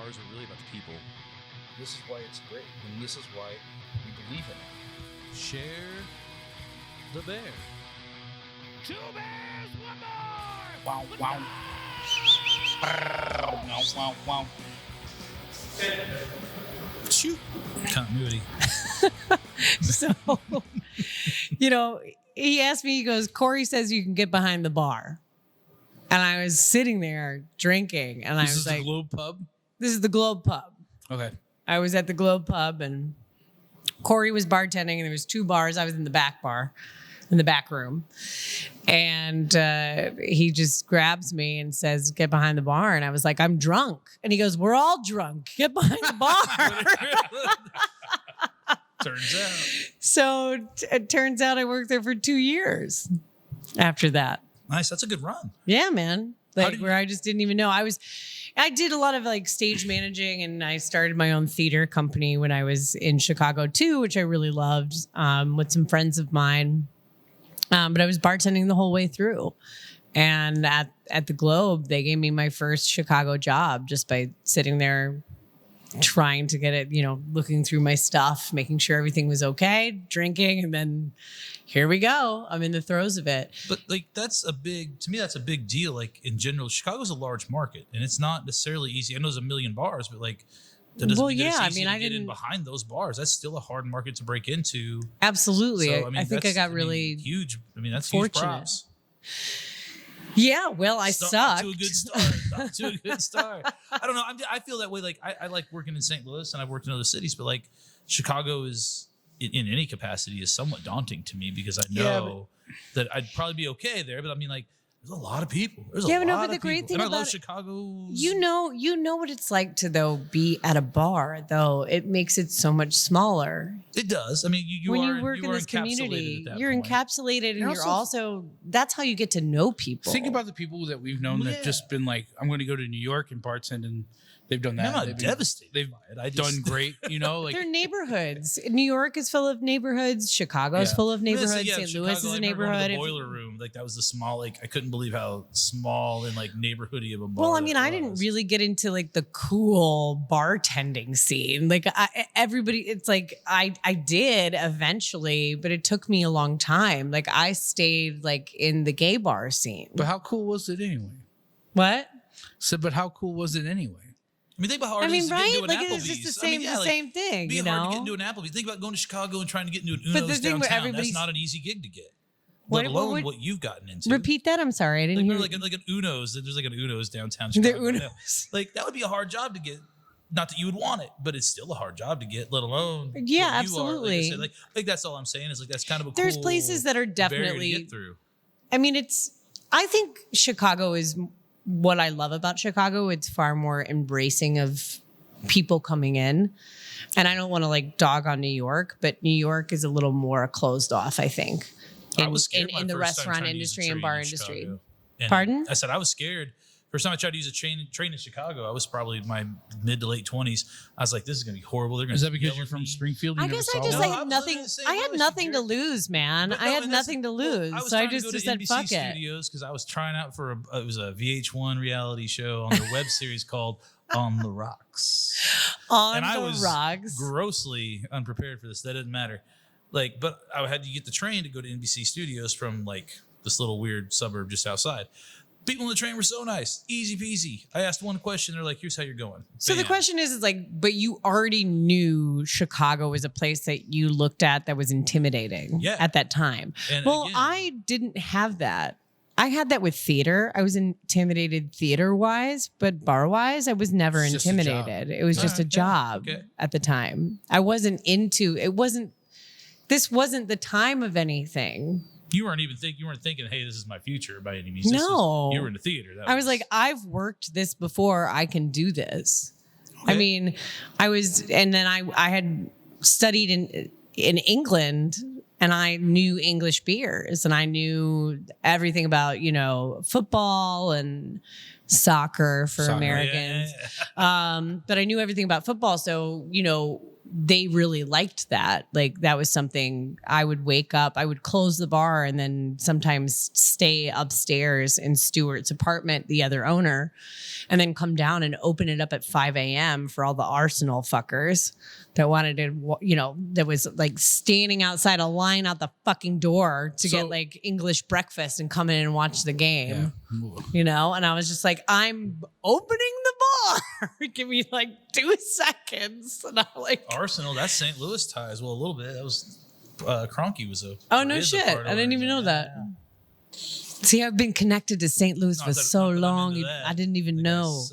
bars are really about the people. This is why it's great, and this is why we believe in it. Share the bear. Two bears, one more! Wow, wow. Wow, wow, wow. Shoot. Continuity. So, he asked me, he goes, Corey says you can get behind the bar. And I was sitting there drinking, and I was like, This is the Globe Pub? This is the Globe Pub. Okay. I was at the Globe Pub, and Corey was bartending, and there was 2 bars. I was in the back bar, in the back room. And he just grabs me and says, get behind the bar. And I was like, I'm drunk. And he goes, we're all drunk. Get behind the bar. Turns out. So it turns out I worked there for 2 years after that. Nice. That's a good run. Yeah, man. Where I just didn't even know. I did a lot of stage managing, and I started my own theater company when I was in Chicago too, which I really loved, with some friends of mine. But I was bartending the whole way through. And at the Globe, they gave me my first Chicago job just by sitting there trying to get it, looking through my stuff, making sure everything was okay, drinking, and then here we go. I'm in the throes of it. But that's a big deal. In general, Chicago's a large market, and it's not necessarily easy. I know there's a million bars, but that doesn't mean that it's easy to get in behind those bars. That's still a hard market to break into. Absolutely. So, I think I got really huge. That's fortunate. Huge props. Yeah, well, I sucked. Not to a good start. I don't know. I feel that way. I like working in St. Louis, and I've worked in other cities, but Chicago is in any capacity is somewhat daunting to me because I know that I'd probably be okay there. But there's a lot of people. There's a lot but of the great people. thing And I about love Chicago. You know what it's like to be at a bar though. It makes it so much smaller. It does. When you work in this community, you're encapsulated, and you're also that's how you get to know people. Think about the people that we've known that've just been I'm going to go to New York and bartend, and they've done that. I'm not devastated. They've done great. They're neighborhoods. New York is full of neighborhoods. Chicago's full of neighborhoods. St. Louis is a neighborhood. The boiler room, that was the small. I couldn't believe how small and neighborhoody of a bar. Well, I didn't really get into the cool bartending scene. Everybody, it's I did eventually, but it took me a long time. I stayed in the gay bar scene. But how cool was it anyway? What? But how cool was it anyway? Think about how hard it is to get into an Applebee's. It's just the same thing. It's hard to get into an Applebee's. Think about going to Chicago and trying to get into an Uno's downtown. That's not an easy gig to get. Let alone what you've gotten into. Repeat that. I'm sorry, I didn't hear. Like an Uno's. There's an Uno's downtown Chicago. The Uno's. That would be a hard job to get. Not that you would want it, but it's still a hard job to get. Let alone absolutely. You are. That's all I'm saying is that's kind of a cool. There's places that are definitely to get through. I think Chicago is what I love about Chicago. It's far more embracing of people coming in. And I don't want to dog on New York, but New York is a little more closed off, I think, in the restaurant industry and bar industry. Pardon? I said I was scared. First time I tried to use a train in Chicago, I was probably in my mid to late 20s. I was like, this is going to be horrible. Is that because you're from Springfield? I guess I just had nothing. I had nothing to lose, man. I had nothing to lose. So I just said, fuck it. Studios because I was trying out for it was a VH1 reality show on their web series called On the Rocks. I was grossly unprepared for this. That didn't matter. But I had to get the train to go to NBC Studios from this little weird suburb just outside. People on the train were so nice, easy peasy. I asked one question. They're like, here's how you're going. So the question is but you already knew Chicago was a place that you looked at that was intimidating at that time. And I didn't have that. I had that with theater. I was intimidated theater-wise, but bar-wise, I was never intimidated. It was just a job at the time. I wasn't into it. This wasn't the time of anything. You weren't thinking, hey, this is my future by any means. No. You were in the theater. I was I've worked this before. I can do this. Okay. And then I had studied in England, and I knew English beers, and I knew everything about, football and soccer for Americans. Yeah. But I knew everything about football. So, they really liked that. Like that was something I would wake up, I would close the bar and then sometimes stay upstairs in Stuart's apartment, the other owner, and then come down and open it up at 5 a.m. for all the Arsenal fuckers that wanted to, that was like standing outside a line out the fucking door to get like English breakfast and come in and watch the game, and I was just like, I'm opening the bar. Give me like 2 seconds. And I'm like, Arsenal, that's St. Louis ties. Well, a little bit. That was Kroenke was a. Oh no shit! I didn't even know that. Yeah. See, I've been connected to St. Louis for so long. I didn't even know.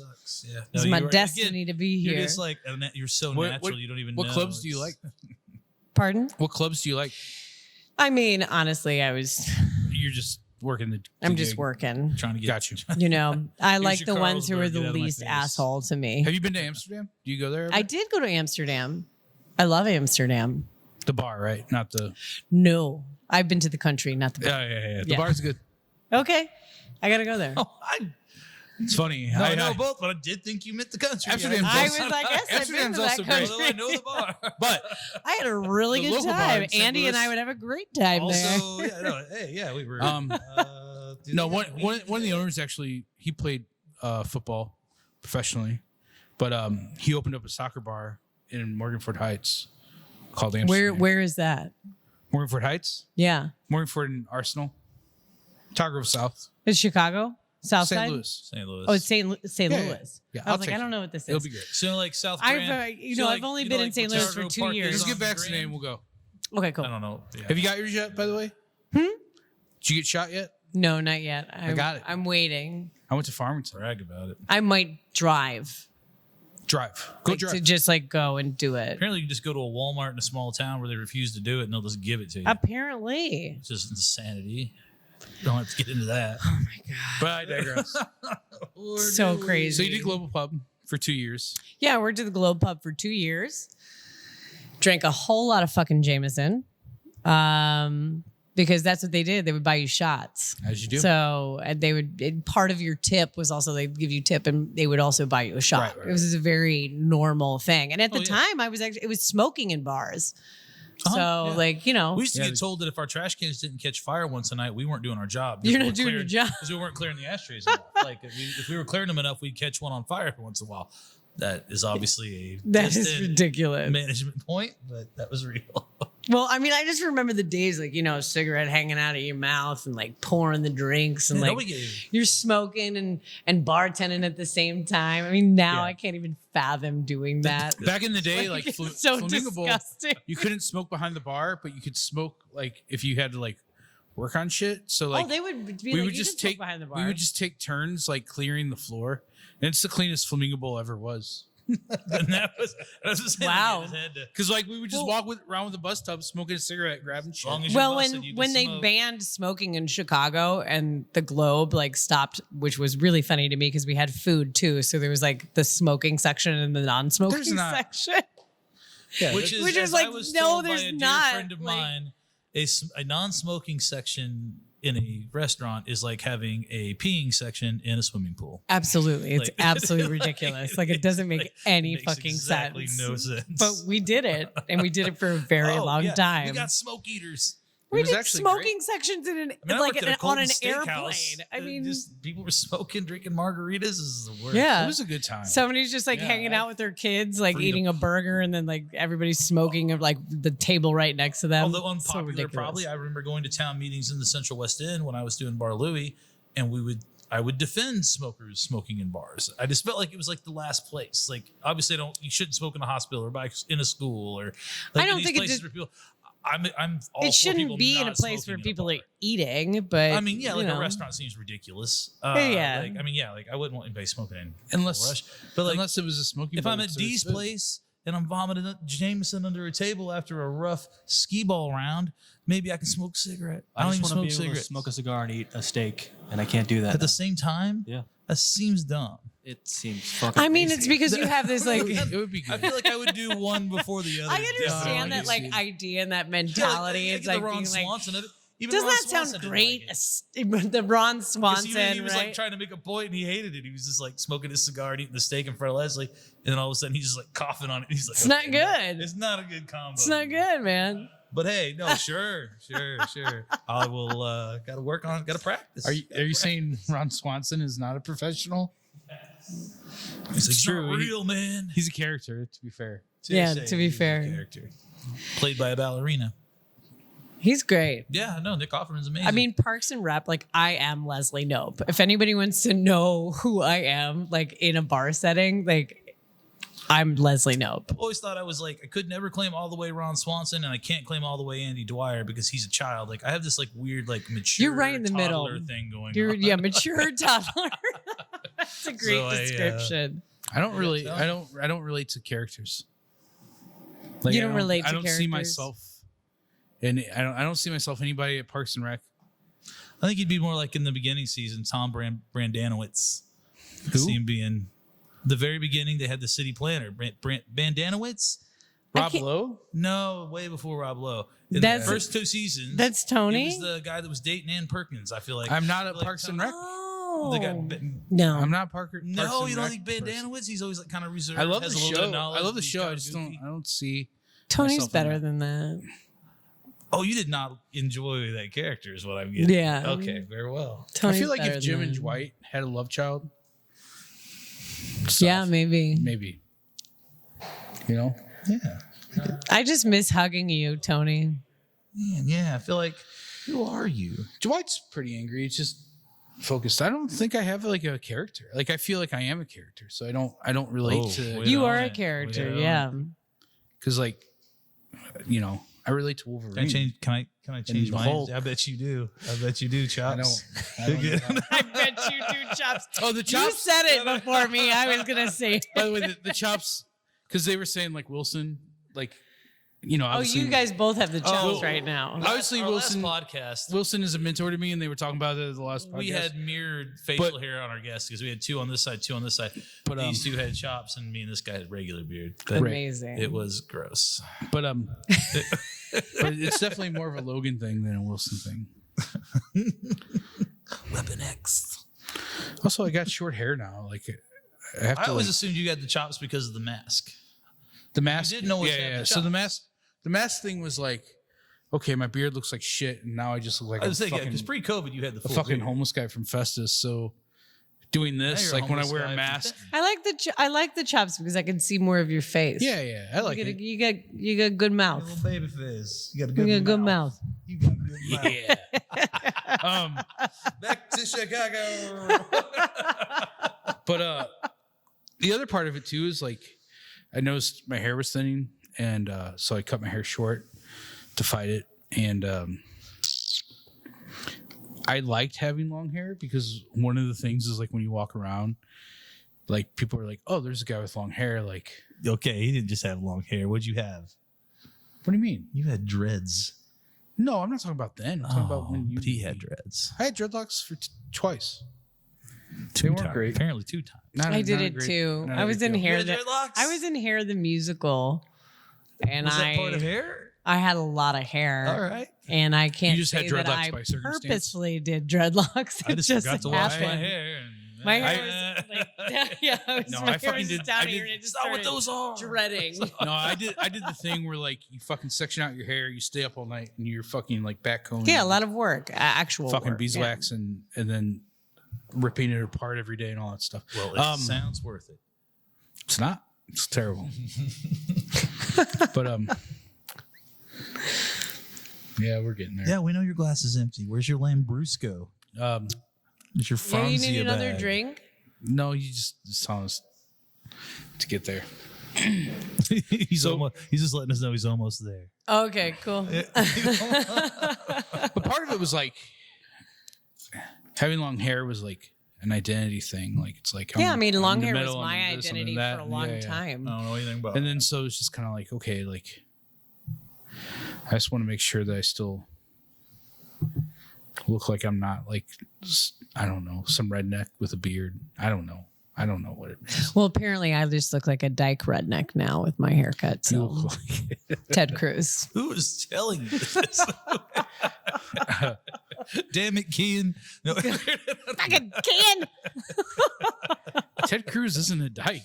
Yeah. It's my destiny to be here. You're just like you're so natural. You don't even know. What clubs do you like? Pardon? What clubs do you like? I mean, honestly, You're just working I'm just working. Trying to get you. I like the ones who are the least asshole to me. Have you been to Amsterdam? Do you go there? I did go to Amsterdam. I love Amsterdam. The bar, right? Not the. No, I've been to the country, not the bar. Yeah. The bar's good. Okay, I gotta go there. It's funny. I know both, but I did think you meant the country. Amsterdam's I was like, yes, Amsterdam's also great. Although I know the bar, but I had a really good time. Andy and I would have a great time there. We were. No, one of the owners actually, he played football professionally, but he opened up a soccer bar in Morganford Heights called Amsterdam. Where is that? Morganford Heights? Yeah. Morganford and Arsenal. Tar Grove South. It's Chicago? South St. side? Louis. Oh, it's St. Louis. Yeah, I was like, I don't know what this is. It'll be great. So like South Grand. I've only been in St. Louis for 2 years. Just get vaccinated and we'll go. Okay, cool. I don't know. Yeah. Have you got yours yet, by the way? Did you get shot yet? No, not yet. I got it. I'm waiting. I went to Farmington. Brag about it. I might drive. Go drive. To just like go and do it. Apparently, you can just go to a Walmart in a small town where they refuse to do it, and they'll just give it to you. Apparently, It's just insanity. Don't have to get into that. oh my god, But I digress. so crazy. So you did Global Pub for 2 years. Yeah, I worked at the Globe Pub for 2 years. Drank a whole lot of fucking Jameson. Because that's what they did. They would buy you shots. As you do. So part of your tip was also they'd give you tip and they would also buy you a shot. Right. It was a very normal thing. And at the time it was smoking in bars. So we we used to get told that if our trash cans didn't catch fire once a night, we weren't doing our job. You're not doing your job. Because we weren't clearing the ashtrays enough. Like if we were clearing them enough, we'd catch one on fire every once in a while. That is obviously ridiculous management point, but that was real. Well, I mean, I just remember the days like, a cigarette hanging out of your mouth and like pouring the drinks and you're smoking and bartending at the same time. I mean, now I can't even fathom doing that. Back in the day, like it's so disgusting. You couldn't smoke behind the bar, but you could smoke like if you had to like work on shit. So like they would be we like, would just take behind the bar. We would just take turns like clearing the floor. And it's the cleanest Flamingo Bowl ever was. And that was wow. Because like we would just walk around with a bus tub, smoking a cigarette, grabbing shit. When they banned smoking in Chicago and the Globe like stopped, which was really funny to me because we had food too. So there was like the smoking section and the non-smoking section. Yeah, which is like, no, there's there's not. not. A friend of mine, a non-smoking section in a restaurant is like having a peeing section in a swimming pool. Absolutely. It's absolutely ridiculous. Like it doesn't make any fucking exactly sense. No sense. But we did it and we did it for a very long time. We got smoke eaters. We did smoking sections in on an airplane. I mean, just people were smoking, drinking margaritas. This is the worst. Yeah, it was a good time. Somebody's just like hanging out with their kids, like eating a burger, and then like everybody's smoking of like the table right next to them. Although unpopular, probably. I remember going to town meetings in the Central West End when I was doing Bar Louie, and I would defend smokers smoking in bars. I just felt like it was like the last place. Like obviously, you shouldn't smoke in a hospital or in a school or. Like, I don't think it's. I'm all it shouldn't be in a place where people are eating, but I mean, a restaurant seems ridiculous. Yeah. I wouldn't want anybody smoking in unless it was a smoking. If I'm at Dee's place and I'm vomiting Jameson under a table after a rough skee ball round, maybe I can smoke a cigarette. I don't even smoke cigarettes. Smoke a cigar and eat a steak, and I can't do that at the same time. Yeah, that seems dumb. It seems fucking. I mean, it's because you have this like. It would be good. I feel like I would do one before the other. I understand that like idea and that mentality. Yeah, it's like the Ron being like, Swanson of it. Even Doesn't Ron that sound Swanson didn't great? like it. The Ron 'Cause Swanson, he was right? like trying to make a point and he hated it. He was just like smoking his cigar and eating the steak in front of Leslie. And then all of a sudden he's just like coughing on it. He's like, It's not "Okay, good. It's not a good combo. It's not good, man. But hey, no, sure. I will gotta work on it, gotta practice. Are you saying Ron Swanson is not a professional? He's like, true. not real, man. He's a character, to be fair. Yeah, Seriously, to be he's a fair. character. Played by a ballerina. He's great. Yeah, no, Nick Offerman's amazing. I mean, Parks and Rep, like I am Leslie Knope. If anybody wants to know who I am, like in a bar setting, like I'm Leslie Knope. always thought I was like, I could never claim all the way Ron Swanson, and I can't claim all the way Andy Dwyer because he's a child. Like I have this like weird, like mature, You're right in the middle. toddler thing going You're on. yeah, mature toddler. That's a great So description. I don't relate to characters. Like, You don't relate to I don't see characters? myself, and I don't see myself anybody at Parks and Rec. I think he'd be more like in the beginning season, Tom Brandanowitz. I Who? see him being the very beginning. They had the city planner, Brandanowitz. Rob can't- Lowe. No, way before Rob Lowe. In That's- the first two seasons. That's He Tony. was the guy that was dating Ann Perkins. I feel like I'm not at like Parks and Tony- Rec. Oh The guy, no, I'm not Parker. no, Parks and you don't Rec think person. Brandanowitz? He's always like kind of reserved. I love has the a little bit of show. knowledge, I love the but he's show. kinda I just goofy. don't. I don't see. Tony's myself in better that. than that. Oh, you did not enjoy that character, is what I'm getting. Yeah. Okay, very well. Tony's I feel like better if Jim than and that. Dwight had a love child, Yeah, soft, maybe. maybe. You know, Yeah. I just miss hugging you, Tony. Man, yeah. I feel like, who are you? Dwight's pretty angry. It's just focused. I don't think I have like a character. Like I feel like I am a character, so I don't relate Oh, to wait. You on are a it. character, Wait yeah. on because like I relate to Wolverine. Can I change? Can I change the mine? Hulk. I bet you do. I bet you do, Chops. I don't know. I bet you do, Chops. Oh, the You chops. said it before me. I was gonna say. By the way, the chops, because they were saying like Wilson, like Oh, obviously, you guys both have the chops Oh. right now. obviously Our Wilson. last podcast, Wilson is a mentor to me, and they were talking about it at the last podcast. we had mirrored facial hair on our guests because we had two on this side, two on this side. But, These two had chops, and me and this guy had regular beard. But Amazing. it was gross. but but it's definitely more of a Logan thing than a Wilson thing. Weapon X. Also, I got short hair now. Like I have I to. always Like, assumed you had the chops because of the mask. the mask. didn't always yeah, have yeah. the So chops. the mask thing was like, okay, my beard looks like shit, and now I just look like I was a thinking fucking, because pre-COVID you had the a full fucking beard. homeless guy from Festus. So doing Now this, you're a like when I homeless wear guy a from mask. Festus. I like the chops because I can see more of your face. Yeah, I like you it. you got good mouth. Little baby face. You got a You got a good mouth. You got a good mouth. Yeah. Back to Chicago. But the other part of it too is like I noticed my hair was thinning, and so I cut my hair short to fight it. And I liked having long hair because one of the things is like when you walk around, like people are like, "Oh, there's a guy with long hair." Like, Okay, he didn't just have long hair. What'd you have? what do you mean? You had dreads. No, I'm not talking about then. I'm talking about when you. But he had dreads. I had dreadlocks for twice. Two weren't times. great. Apparently 2 times. Not I a- did not a it great- too. not a I was big in deal. Hair had the dreadlocks? I was in Hair the musical, and Was that part of hair? I had a lot of hair. All right. And I can't just had say that dreadlocks I by circumstance? purposely did dreadlocks. I It just forgot to wash my happened. hair. My hair was like, yeah, No, my I hair fucking was did- down I here, did- and it just That's not what started those are. dreading. No, I did the thing where like you fucking section out your hair, you stay up all night, and you're fucking like backcombing. Yeah, a lot of work, actual fucking work, beeswax and then ripping it apart every day and all that stuff. Well, it sounds worth it. It's not. It's terrible. But yeah, we're getting there. Yeah, we know your glass is empty. Where's your Lambrusco? Is your Yeah, you need Franzia another bag? drink. No, you just telling us to get there. he's just letting us know he's almost there. Okay, cool. But part of it was like having long hair was like an identity thing. Like it's like Yeah, I mean, I'm long in the hair was middle, I'm my in this, I'm in identity that. for a long Yeah, yeah. time. I don't know anything about And then so it's just kind of like, okay, like I just want to make sure that I still look like I'm not like I don't know, some redneck with a beard. I don't know. I don't know what it means. Well, apparently I just look like a dyke redneck now with my haircut. So Ted Cruz. Who is telling you this? Damn it, Kean. No. Fucking can. Ted Cruz isn't a dyke.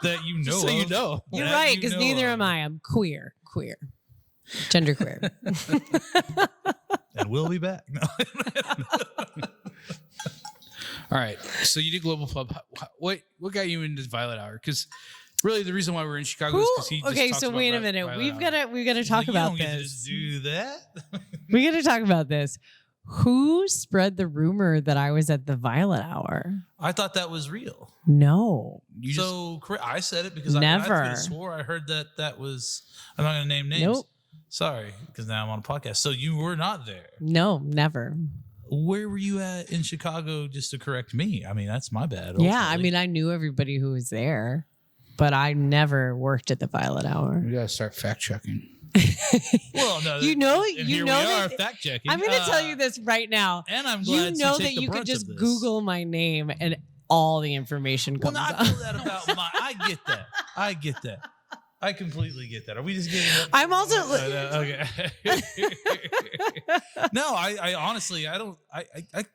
That you know. So you know. You're That right, you because know neither of. am I. I'm queer. Genderqueer. And we'll be back. No. All right. So you did Global Pub. What got you into Violet Hour? Because really, the reason why we're in Chicago is because he just Okay, talks so about wait a minute. Violet We've Hour. got to talk You about don't get to this. just do that. We got to talk about this. Who spread the rumor that I was at the Violet Hour? I thought that was real. No. I said it because I Never. could have swore I heard that was. I'm not going to name names. Nope. Sorry, because now I'm on a podcast. So you were not there. No, never. Where were you at in Chicago? Just to correct me. I mean, that's my bad. Yeah, I ultimately. mean, I knew everybody who was there, but I never worked at the Violet Hour. We gotta start fact checking. Well, no, You know- and you here know we that- are fact checking. I'm going to tell you this right now. and I'm You glad know to that take the you could brunt just of this. Google my name and all the information Well, comes no, I up. feel that about my. I get that. I completely get that. Are we just getting? I'm also- okay. No, I honestly, I don't.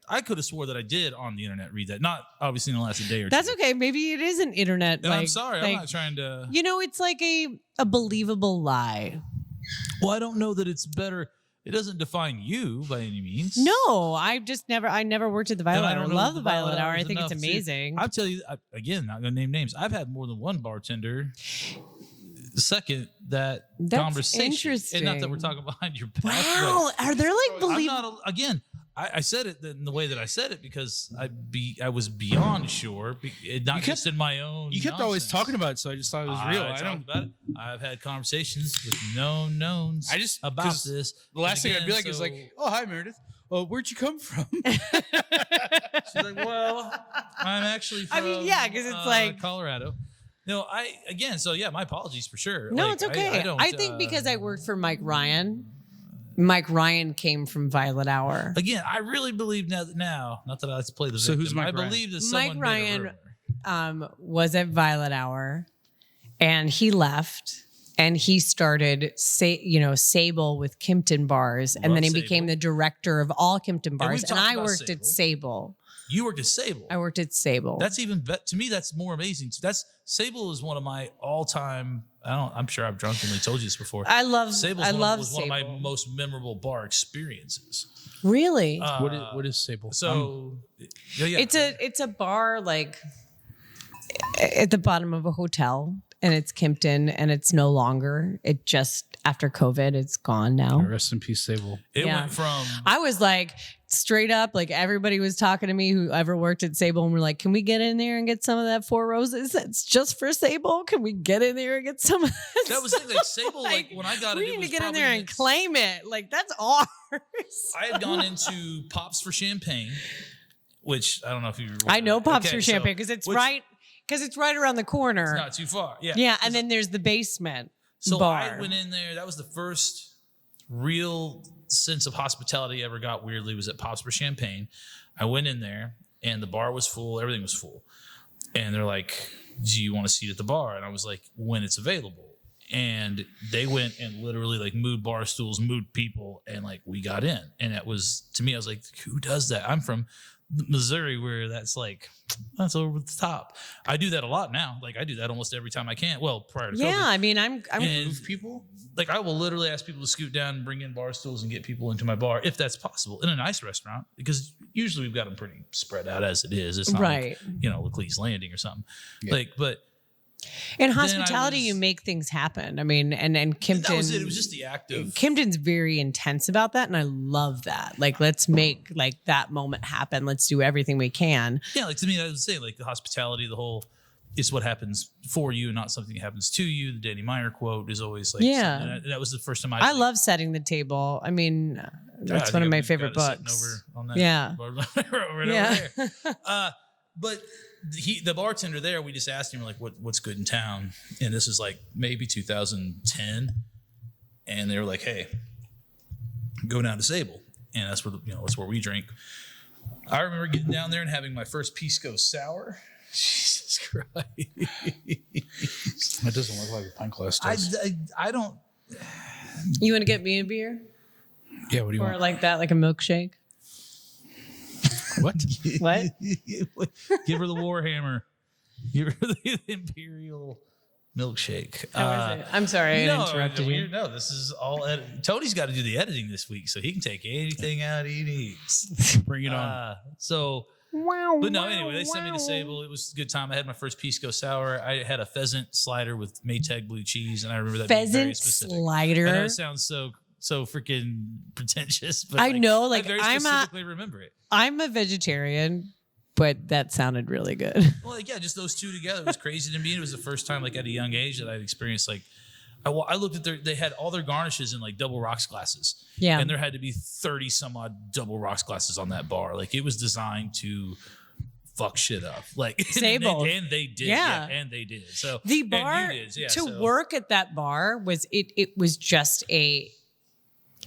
I could have swore that I did on the internet read that. Not obviously in the last day or two. That's okay. Maybe it is an internet. And I'm sorry. I'm like, not trying to. You know, it's like a believable lie. Well, I don't know that it's better. It doesn't define you by any means. No, I never worked at the Violet I Hour. I don't know love that the Violet Hour. I is think it's enough. See, amazing. I'll tell you again. Not gonna name names. I've had more than one bartender. Second, that That's conversation, and not that we're interesting. talking behind your back. Wow, are there like I'm believe? not again. I said it in the way that I said it because I was beyond sure, not just in my own. You kept always nonsense. talking about it, so I just thought it was real. I I don't. talked about it. I've had conversations with known knowns. I just- about 'cause this. The last And thing I'd be again, like is so- like, "Oh, hi, Meredith. Oh, where'd you come from?" She's like, well, I'm actually from I mean, yeah, 'cause it's like- Colorado. No, so yeah, my apologies for sure. No, Like, it's okay. I don't, think because I worked for Mike Ryan. Mike Ryan came from Violet Hour. again, I really believe now, not that I like to play the So victim. who's Mike I Ryan? believe that Mike someone made a Ryan rumor. Was at Violet Hour, and he left. And he started, Sable with Kimpton Bars, and Love then he Sable. became the director of all Kimpton we've Bars. And talked I about worked at Sable. You worked at Sable. I worked at Sable. That's even to me. That's more amazing. Sable is one of my all-time. I'm sure I've drunkenly told you this before. I love. Sable's I one, love was one of my Sable. most memorable bar experiences. Really, What is Sable? So, yeah, it's a bar like at the bottom of a hotel, and it's Kimpton, and it's no longer. It just after COVID, it's gone now. Rest in peace, Sable. it yeah. went from I was like straight up, like everybody was talking to me who ever worked at Sable, and we're like, "Can we get in there and get some of that Four Roses? That's just for Sable. Can we get in there and get some of that?" that was the thing, like Sable. Like when I got it, we it need was to get in probably there and next- claim it. Like that's ours. I had gone into Pops for Champagne, which I don't know if you. I know Pops Okay, for so- Champagne because it's which- right around the corner. It's not too far. Yeah. Yeah, and then there's the basement So bar. I went in there. That was the first real sense of hospitality I ever got. Weirdly, was at Pops for Champagne. I went in there, and the bar was full. Everything was full, and they're like, "Do you want a seat at the bar?" And I was like, "When it's available." And they went and literally like moved bar stools, moved people, and like we got in. And that was to me, I was like, "Who does that?" I'm from Missouri, where that's over the top. I do that a lot now. Like I do that almost every time I can. Well, prior to Yeah, COVID. I mean, I'm And Move people. like I will literally ask people to scoot down and bring in bar stools and get people into my bar if that's possible in a nice restaurant, because usually we've got them pretty spread out as it is. It's not right. like, Leclerc's Landing or something. Yeah. But In then I hospitality, was- you make things happen. I mean, and Kimpton. that was it. It was just the act of Kimpton's very intense about that, and I love that. Like, let's make like that moment happen. Let's do everything we can. yeah. Like to me, I would say like the hospitality, the whole. It's what happens for you, not something that happens to you. The Danny Meyer quote is always like, Yeah. something that was the first time I love setting the table. I mean, that's I one think of my we've favorite got it sitting books. Over on that Yeah. bar right Yeah. over there. But the bartender there, we just asked him like, what's good in town? And this is like maybe 2010, and they were like, hey, go down to Sable, and that's where that's where we drink. I remember getting down there and having my first pisco sour. Jesus Christ. That doesn't look like a pint glass does. I don't. You want to get me a beer? Yeah, what do you Or want? like that, like a milkshake? What? What? Give her the Warhammer. Give her the Imperial milkshake. How is it? I'm sorry I interrupted you. No, this is all Tony's got to do the editing this week, so he can take anything out he needs. Bring it on. But no, anyway, they sent me to Sable. It was a good time. I had my first pisco sour. I had a pheasant slider with Maytag blue cheese, and I remember that being very Pheasant specific. slider. I know it sounds so freaking pretentious, but I know, like, I very I'm specifically remember it. I'm a vegetarian, but that sounded really good. Well, like, yeah, just those two together was crazy to me. It was the first time, like, at a young age that I'd experienced, like, I looked at they had all their garnishes in like double rocks glasses. Yeah. And there had to be 30 some odd double rocks glasses on that bar. Like, it was designed to fuck shit up. Like, Sable. and they did. Yeah. And they did. So The and bar you did, yeah, to work at that bar was it was just it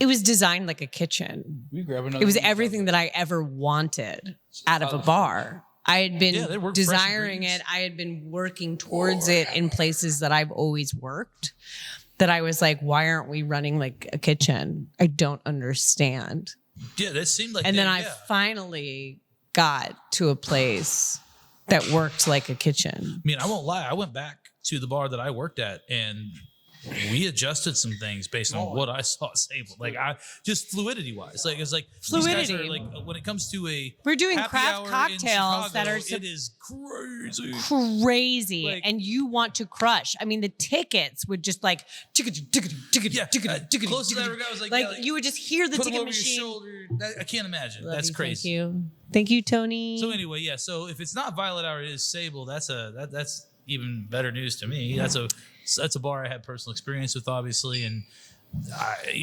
was designed like a kitchen. We grab another. It was everything that I ever wanted out of a bar. I had they been work fresh desiring ingredients. it. I had been working towards it in places that I've always worked. That I was like, why aren't we running like a kitchen? I don't understand. Yeah, that seemed like And then they- I yeah. finally got to a place that worked like a kitchen. I mean, I won't lie. I went back to the bar that I worked at, and we adjusted some things based on what I saw at Sable. Like, I just fluidity wise, like, it's like these guys Fluidity. are, like, when it comes to a We're doing happy craft hour in cocktails that Chicago, are it is crazy. crazy, Like- and you want to crush. I mean, the tickets would just like tickety, tickety, tickety, Yeah, tickety, tickety, closest I tickety. ever got was like, Like yeah, like, you would just hear the put them ticket over machine. your shoulder. I can't imagine. Love That's you, crazy. Thank you, Tony. So anyway, yeah. So if it's not Violet Hour, it is Sable. That's even better news to me. That's a bar I had personal experience with, obviously, and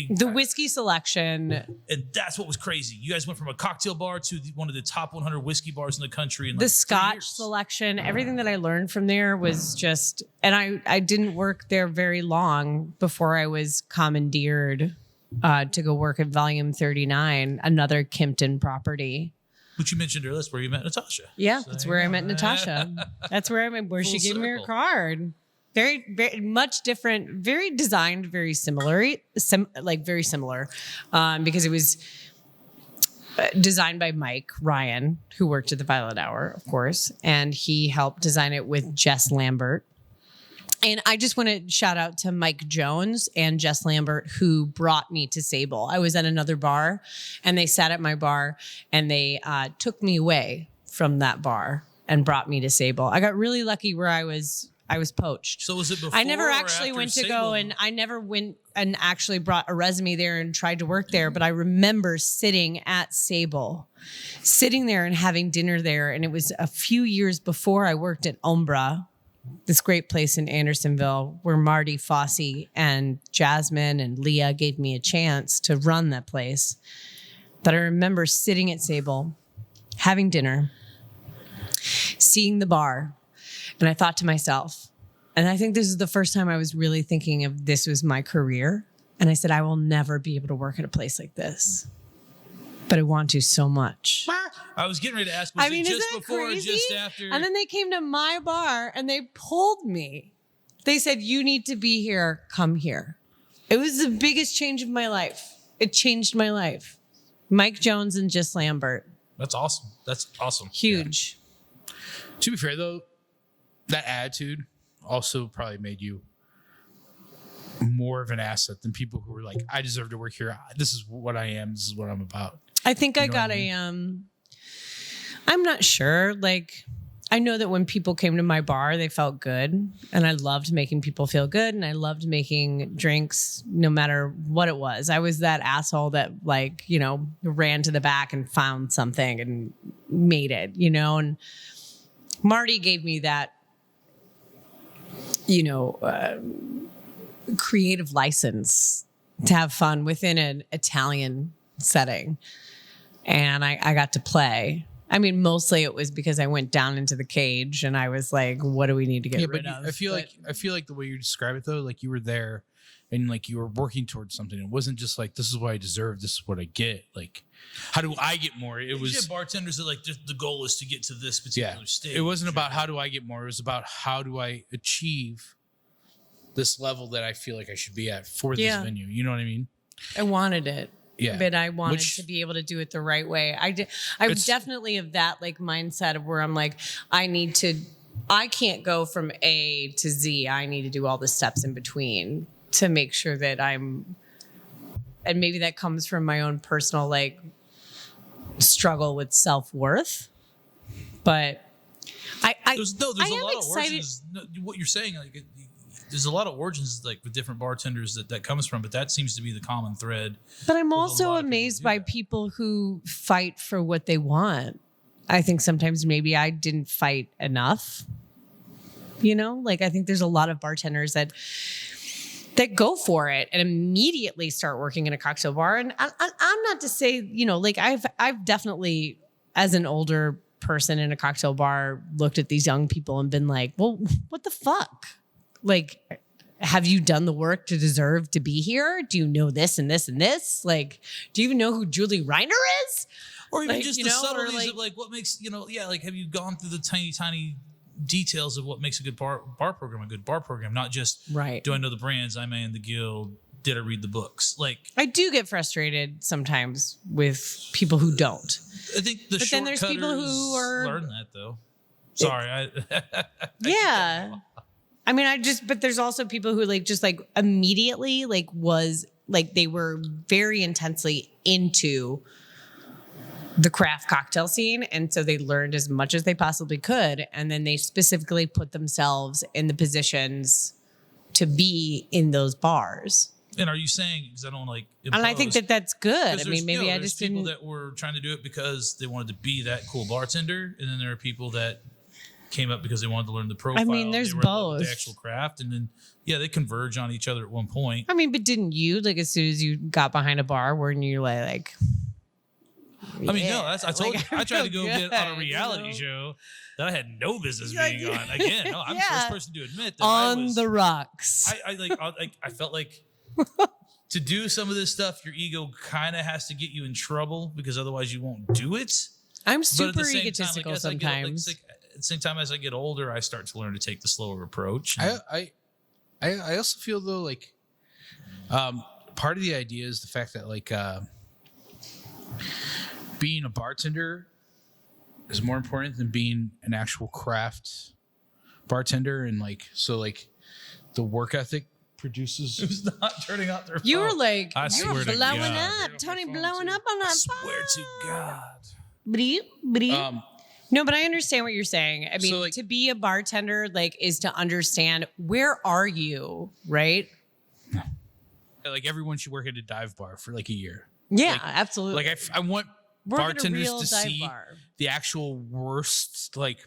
the whiskey selection. and that's what was crazy. You guys went from a cocktail bar to one of the top 100 whiskey bars in the country. In like The 3 Scotch years. selection, everything that I learned from there was just, and I didn't work there very long before I was commandeered to go work at Volume 39, another Kimpton property. Which you mentioned earlier, that's where you met Natasha. Yeah, So, that's where I met Natasha. That's where she Full gave me her circle. card. Very, very much different, very designed, very similar, very similar, because it was designed by Mike Ryan, who worked at the Violet Hour, of course, and he helped design it with Jess Lambert. And I just want to shout out to Mike Jones and Jess Lambert, who brought me to Sable. I was at another bar, and they sat at my bar, and they took me away from that bar and brought me to Sable. I got really lucky where I was poached. So was it before? I never or actually after went to Sable? go, and I never went and actually brought a resume there and tried to work there. But I remember sitting at Sable, sitting there and having dinner there. And it was a few years before I worked at Umbra, this great place in Andersonville, where Marty Fossey and Jasmine and Leah gave me a chance to run that place. That I remember sitting at Sable, having dinner, seeing the bar. And I thought to myself, and I think this is the first time I was really thinking of this was my career. And I said, I will never be able to work at a place like this. But I want to so much. I was getting ready to ask, was it isn't just that before crazy? or just after? And then they came to my bar and they pulled me. They said, you need to be here. Come here. It was the biggest change of my life. It changed my life. Mike Jones and Jess Lambert. That's awesome. That's awesome. Huge. To be fair, though, that attitude also probably made you more of an asset than people who were like, I deserve to work here. This is what I am. This is what I'm about. I think I know got what I I'm not sure. Like, I know that when people came to my bar, they felt good. And I loved making people feel good. And I loved making drinks no matter what it was. I was that asshole that, like, ran to the back and found something and made it, and Marty gave me that, creative license to have fun within an Italian setting. And I got to play. I mean, mostly it was because I went down into the cage and I was like, what do we need to get rid of? I feel like the way you describe it, though, like you were there and like you were working towards something. It wasn't just like, this is what I deserve, this is what I get. Like, how do I get more? It was bartenders that like just the goal is to get to this particular stage. It wasn't about how do I get more. It was about how do I achieve this level that I feel like I should be at for this venue. You know what I mean? I wanted it. Yeah. But I wanted to be able to do it the right way. I'm definitely of that like mindset of where I'm like, I can't go from A to Z. I need to do all the steps in between to make sure that and maybe that comes from my own personal like struggle with self-worth. But there's a lot of origins. What you're saying, like, there's a lot of origins like with different bartenders that comes from, but that seems to be the common thread. But I'm also amazed by people who fight for what they want. I think sometimes maybe I didn't fight enough. You know, like I think there's a lot of bartenders that go for it and immediately start working in a cocktail bar. And I'm not to say, you know, like I've definitely, as an older person in a cocktail bar, looked at these young people and been like, well, what the fuck? Like, have you done the work to deserve to be here? Do you know this and this and this? Like, do you even know who Julie Reiner is? Or even like, just the subtleties of like what makes, like have you gone through the tiny details of what makes a good bar program a good bar program? Not just, do I know the brands? Am I in the guild? Did I read the books? Like, I do get frustrated sometimes with people who don't. I think but then there's people who learn that though. Sorry. Yeah. I mean, but there's also people who like just like immediately like was like they were very intensely into the craft cocktail scene. And so they learned as much as they possibly could. And then they specifically put themselves in the positions to be in those bars. And are you saying, because I don't like impose, and I think that's good. I mean, maybe I just people that were trying to do it because they wanted to be that cool bartender. And then there are people that came up because they wanted to learn the profile. I mean, there's both. The actual craft, and then they converge on each other at one point. I mean, but didn't you like as soon as you got behind a bar, weren't you like? I mean, no. I told you I tried to go get on a reality show that I had no business being on. Again, no, I'm the first person to admit that on the rocks. I felt like to do some of this stuff, your ego kind of has to get you in trouble because otherwise you won't do it. I'm super egotistical sometimes. At the same time, as I get older, I start to learn to take the slower approach. I also feel though like part of the idea is the fact that like being a bartender is more important than being an actual craft bartender, and like so like the work ethic produces. Who's not turning out their phone? You were like, you're blowing up, Tony, blowing up on that. I swear to God. No, but I understand what you're saying. I mean, so like, to be a bartender, like, is to understand where are you, right? Like everyone should work at a dive bar for like a year. Yeah, like, absolutely. Like I want bartenders to see the actual worst, like,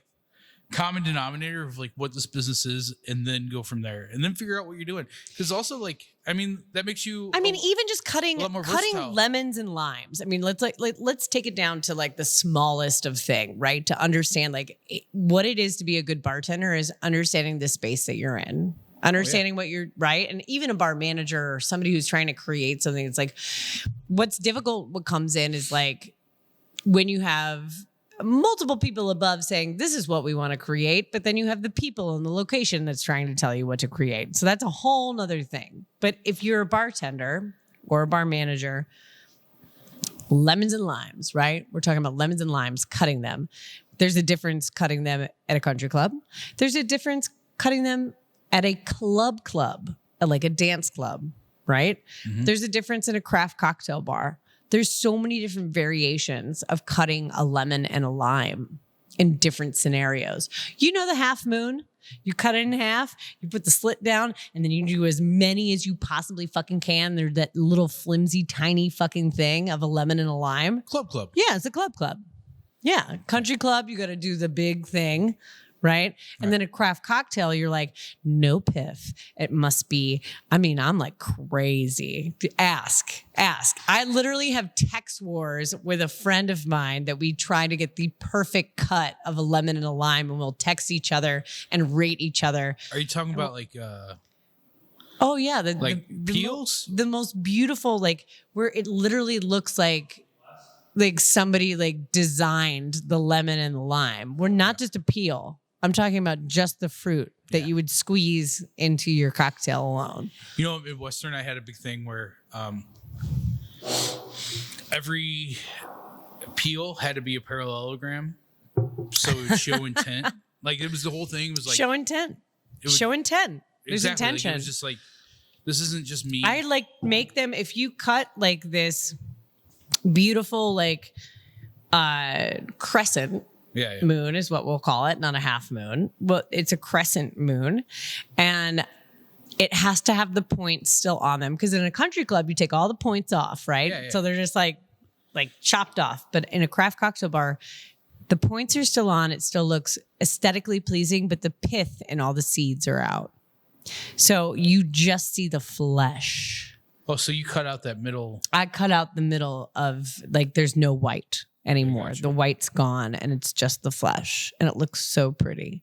common denominator of like what this business is, and then go from there, and then figure out what you're doing. Because also, like, I mean, that makes you. I mean, even just cutting lemons and limes. I mean, let's take it down to like the smallest of thing, right? To understand like what it is to be a good bartender is understanding the space that you're in. Understanding what you're right. And even a bar manager or somebody who's trying to create something, it's like what's difficult, what comes in is like when you have multiple people above saying this is what we want to create, but then you have the people in the location that's trying to tell you what to create. So that's a whole nother thing. But if you're a bartender or a bar manager, lemons and limes, right? We're talking about lemons and limes, cutting them. There's a difference cutting them at a country club. There's a difference cutting them at a club, like a dance club, right? Mm-hmm. There's a difference in a craft cocktail bar. There's so many different variations of cutting a lemon and a lime in different scenarios. You know the half moon? You cut it in half, you put the slit down, and then you do as many as you possibly fucking can. There's that little flimsy, tiny fucking thing of a lemon and a lime. Club. Yeah, it's a club. Yeah, country club, you got to do the big thing. Right. And then a craft cocktail, you're like, no piff. It must be, I mean, I'm like crazy. Ask. I literally have text wars with a friend of mine that we try to get the perfect cut of a lemon and a lime, and we'll text each other and rate each other. Are you talking about like Oh yeah, Like peels? The most beautiful, like where it literally looks like somebody like designed the lemon and the lime. We're not just a peel. I'm talking about just the fruit that you would squeeze into your cocktail alone. You know, in Western, I had a big thing where every peel had to be a parallelogram, so it would show intent. Like it was the whole thing. It was like show intent. Show intent. There's exactly, intention. Like, it was just like this isn't just me. I like make them if you cut like this beautiful like crescent. Moon is what we'll call it, not a half moon. Well, it's a crescent moon. And it has to have the points still on them. Because in a country club, you take all the points off, right? Yeah. So they're just like chopped off. But in a craft cocktail bar, the points are still on. It still looks aesthetically pleasing, but the pith and all the seeds are out. So you just see the flesh. Oh, so you cut out that middle. I cut out the middle of like there's no white anymore. The white's gone and it's just the flesh and it looks so pretty.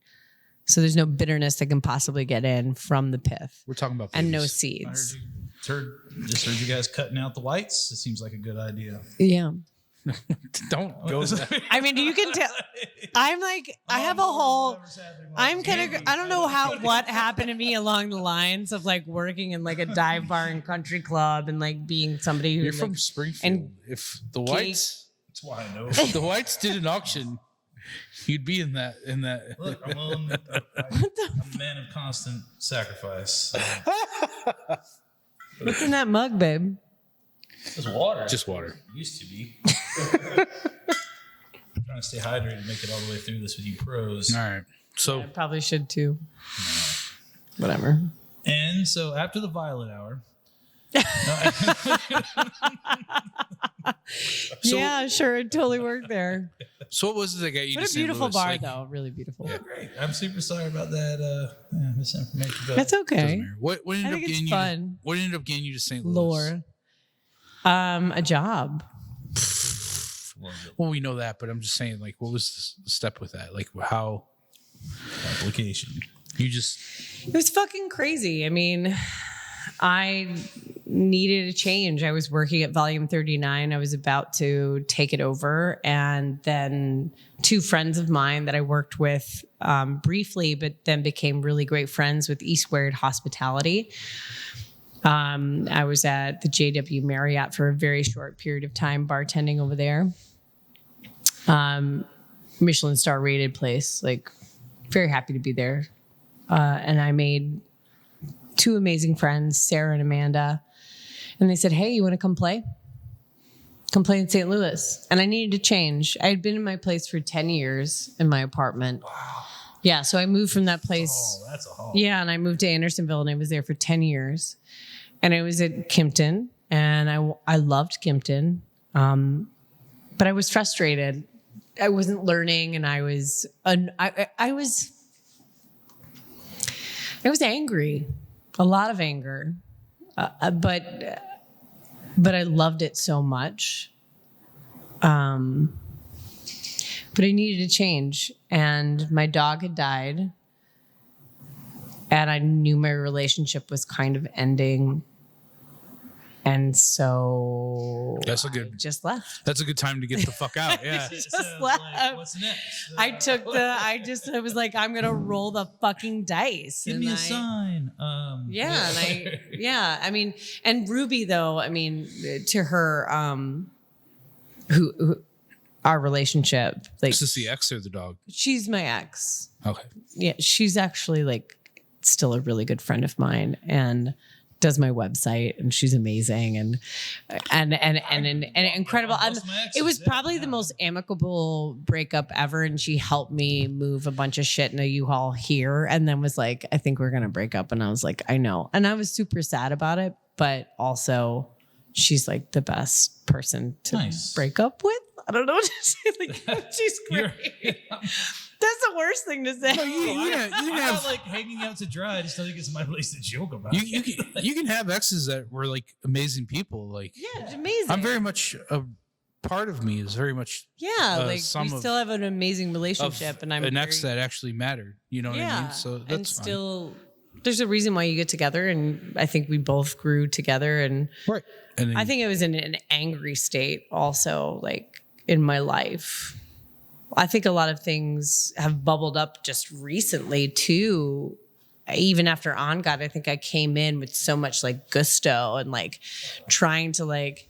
So there's no bitterness that can possibly get in from the pith. We're talking about and no babies. seeds. Just heard you guys cutting out the whites. It seems like a good idea. Yeah. Don't go there. I mean, you can tell. I'm like, I have a whole. I'm kind of. I don't know what happened to me along the lines of like working in like a dive bar and country club and like being somebody who. You're like, from Springfield. and if the whites. That's why I know. If the whites did an auction, you'd be in that. Look, I'm a man of constant sacrifice. So. What's in that mug, babe? Just water. Just water. It used to be. I'm trying to stay hydrated and make it all the way through this with you pros. All right. So I probably should too. Whatever. And so after the violet hour. Yeah, sure. It totally worked there. So what was it that got you What to a St. beautiful Louis? bar, Like, though. Really beautiful. Yeah, great. I'm super sorry about that misinformation. But That's doesn't okay. matter. What ended I up think it's getting you? fun. What ended up getting you to St. Louis? Lore. A job. Well, we know that, but I'm just saying, like, what was the step with that? Like, how? Application. You just. It was fucking crazy. I mean, I needed a change. I was working at Volume 39. I was about to take it over. And then two friends of mine that I worked with briefly, but then became really great friends with E-Squared Hospitality. I was at the JW Marriott for a very short period of time, bartending over there. Michelin star rated place, like very happy to be there. And I made two amazing friends, Sarah and Amanda. And they said, hey, you want to come play? Come play in St. Louis. And I needed to change. I had been in my place for 10 years in my apartment. Wow. Yeah, so I moved from that place. Oh, that's a haul. Yeah, and I moved to Andersonville and I was there for 10 years. And I was at Kimpton and I loved Kimpton. But I was frustrated. I wasn't learning and I was angry, a lot of anger, but I loved it so much. But I needed to change, and my dog had died, and I knew my relationship was kind of ending, and so That's a good. I just left. That's a good time to get the fuck out. Yeah. Just left. Like, what's next? I was like, I'm gonna roll the fucking dice. Give me a sign. I mean, and Ruby though, I mean, to her, who our relationship, like, Is this the ex or the dog? she's my ex. Okay. Yeah, she's actually like still a really good friend of mine and does my website, and she's amazing and incredible. And it was probably the most amicable breakup ever, and she helped me move a bunch of shit in a U-Haul here, and then was like, I think we're gonna break up. And I was like, I know. And I was super sad about it, but also she's like the best person to break up with. I don't know what to say. Like, she's great. That's the worst thing to say. No, you can have like hanging out to dry. I just don't think it's my place to joke about. you can have exes that were like amazing people. Like, yeah, it's amazing. I'm very much a part of me is very much like we some still have an amazing relationship, and I'm an ex that actually mattered. You know what I mean? So that's and fine. still there's a reason why you get together, and I think we both grew together. And Right. And then, I think it was in an angry state also, like in my life. I think a lot of things have bubbled up just recently too. Even after On God, I think I came in with so much like gusto and like trying to like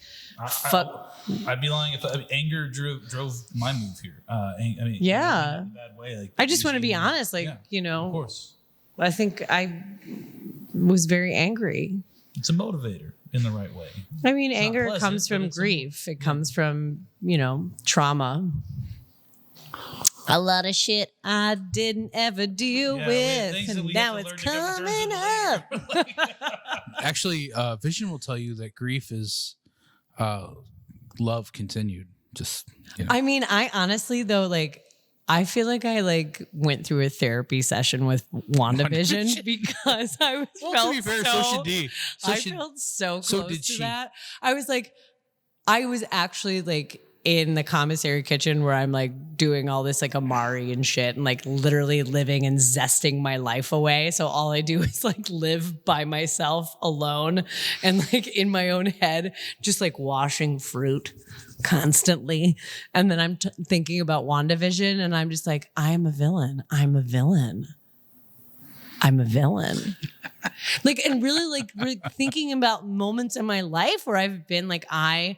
fuck. I'd be lying if anger drove my move here. I mean, Yeah. in a bad way. Like I just want to be using- honest, like, yeah, you of know, course, I think I was very angry. it's a motivator in the right way. I mean, not anger pleasant, comes but from it's a- grief. It comes from, you know, trauma. A lot of shit I didn't ever deal Yeah, things with, that and we now have to it's learn to come to coming terms with later. up. actually, Vision will tell you that grief is love continued. Just, you know. I mean, I honestly though, like, I feel like I like went through a therapy session with WandaVision because I Well, felt to be fair, so, so should D. So I should, felt so so close did to she. that. I was like, I was actually like in the commissary kitchen where I'm like doing all this like Amari and shit and like literally living and zesting my life away. So all I do is like live by myself alone and like in my own head, just like washing fruit constantly. And then I'm thinking about WandaVision and I'm just like, I am a villain. I'm a villain. I'm a villain. Like, and really like thinking about moments in my life where I've been like, I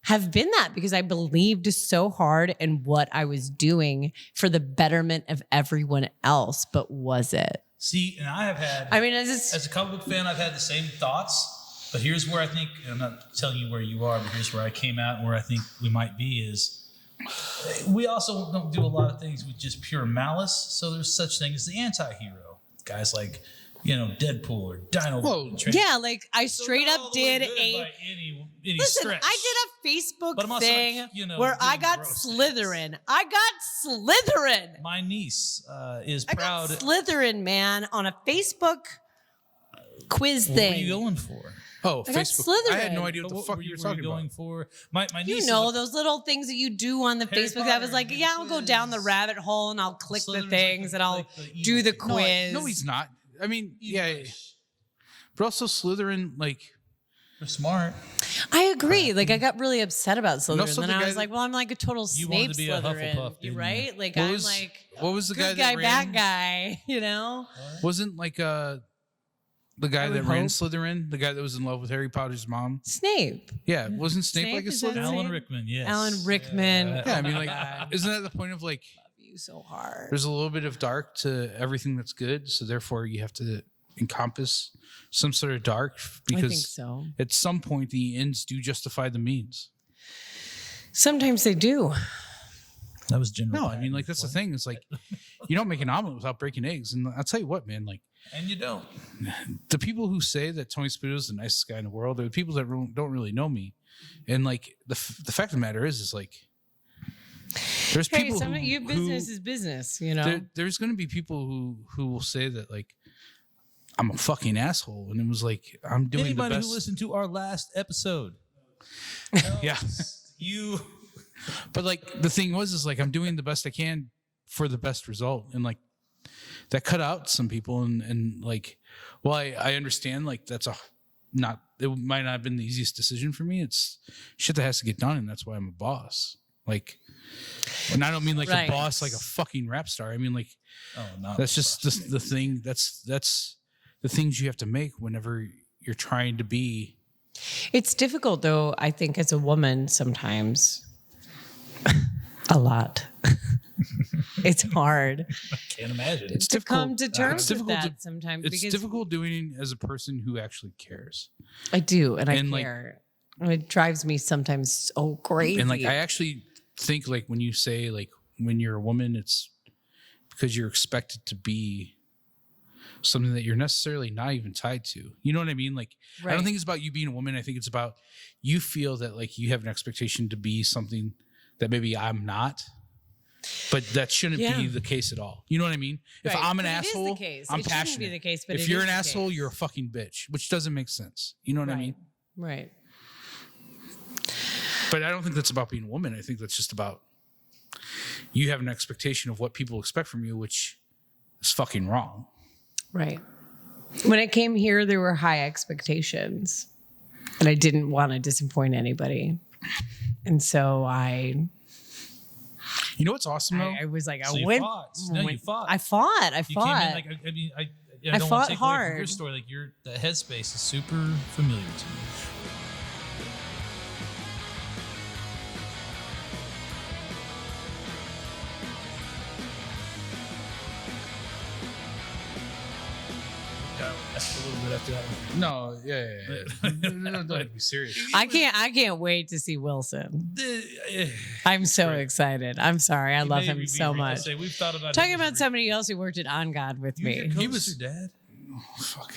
have been that because I believed so hard in what I was doing for the betterment of everyone else. But was it? See, and I have had. I mean, as a comic book fan, I've had the same thoughts. But here's where I think, and I'm not telling you where you are, but here's where I came out and where I think we might be is we also don't do a lot of things with just pure malice. So there's such thing as the anti-hero. Guys like, you know, Deadpool or Dino. Whoa. yeah, like I So straight not up all the way did good a. by any Listen, stretch. I did a Facebook But I'm also, thing like, you know, where I doing got gross Slytherin. I got Slytherin. My niece is I got proud. Slytherin, man, on a Facebook quiz What thing. were you going for? Oh, I got Facebook. I had no Slytherin. idea what the What fuck were you were were talking going about. for? My niece. You know is those little things that you do on the Harry Facebook. I was Potter, like, the yeah, I'll go down the quiz. rabbit hole and I'll click the Slytherin's like things the- and I'll like the evil do the thing. quiz. No, he's not. I mean, yeah, English. but also Slytherin, like, They're smart. I agree. Like I got really upset about Slytherin. also then the I guy was that- like, well, I'm like a total You Snape wanted to be a Slytherin. Hufflepuff, You didn't right? Like what I'm was like what was the guy good guy, that bad ran? guy. You know? Wasn't like the guy I that would ran hope. Slytherin, the guy that was in love with Harry Potter's mom? Snape. Yeah, wasn't Snape, Snape, like a is that his Slytherin? name? Alan Rickman. Yes. Alan Rickman. Yeah, I Oh mean, my like, God. isn't that the point of like, Love you so hard. there's a little bit of dark to everything that's good, so therefore you have to encompass some sort of dark I because think so. at some point the ends do justify the means. Sometimes they do. That was General. No, I mean, like, that's the thing. It's like, you don't make an omelet without breaking eggs. And I'll tell you what, man, like, And you don't. the people who say that Tony Spito is the nicest guy in the world are the people that don't really know me. And like, the fact of the matter is like, there's Hey, people some who, your business is business, you know. there's going to be people who will say that like, I'm a fucking asshole. And it was like, I'm doing Anybody the best. who listened to our last episode. Yeah. You. But like the thing was, is like I'm doing the best I can for the best result, and like that cut out some people, and like, well, I understand like that's it might not have been the easiest decision for me. It's shit that has to get done, and that's why I'm a boss. Like, and I don't mean like Right. a boss like a fucking rap star. I mean like Oh, not that's just the thing. That's the things you have to make whenever you're trying to be. It's difficult though, I think, as a woman sometimes. A lot. It's hard Can't imagine. It's to difficult. come to terms It's with difficult that sometimes It's because difficult doing as a person who actually cares. I do, and I And, like- care. It drives me sometimes so crazy. And like I actually think like when you say like when you're a woman, it's because you're expected to be something that you're necessarily not even tied to. You know what I mean? Like I Right. don't think it's about you being a woman. I think it's about you feel that like you have an expectation to be something that maybe I'm not. But that shouldn't Yeah. be the case at all. You know what I mean? If Right. I'm an But it is the asshole, case. I'm It shouldn't passionate. be the case, but if it you're is an the asshole, case. you're a fucking bitch, which doesn't make sense. You know what I mean? Right. But I don't think that's about being a woman. I think that's just about you have an expectation of what people expect from you, which is fucking wrong. Right. When it came here, there were high expectations, and I didn't want to disappoint anybody. And so You know what's awesome though? I was like, So I you went. fought. No, you fought. I fought. You came in like, I mean, I don't fought want to take away from your hard. story. Like the headspace is super familiar to me. That's a little bit after that one. No, yeah. No, don't be serious. I can't wait to see Wilson. I'm so excited. I'm sorry. I love him so much. We've thought about Talking about somebody else who worked at On God with me. He was your dad. Oh, fuck.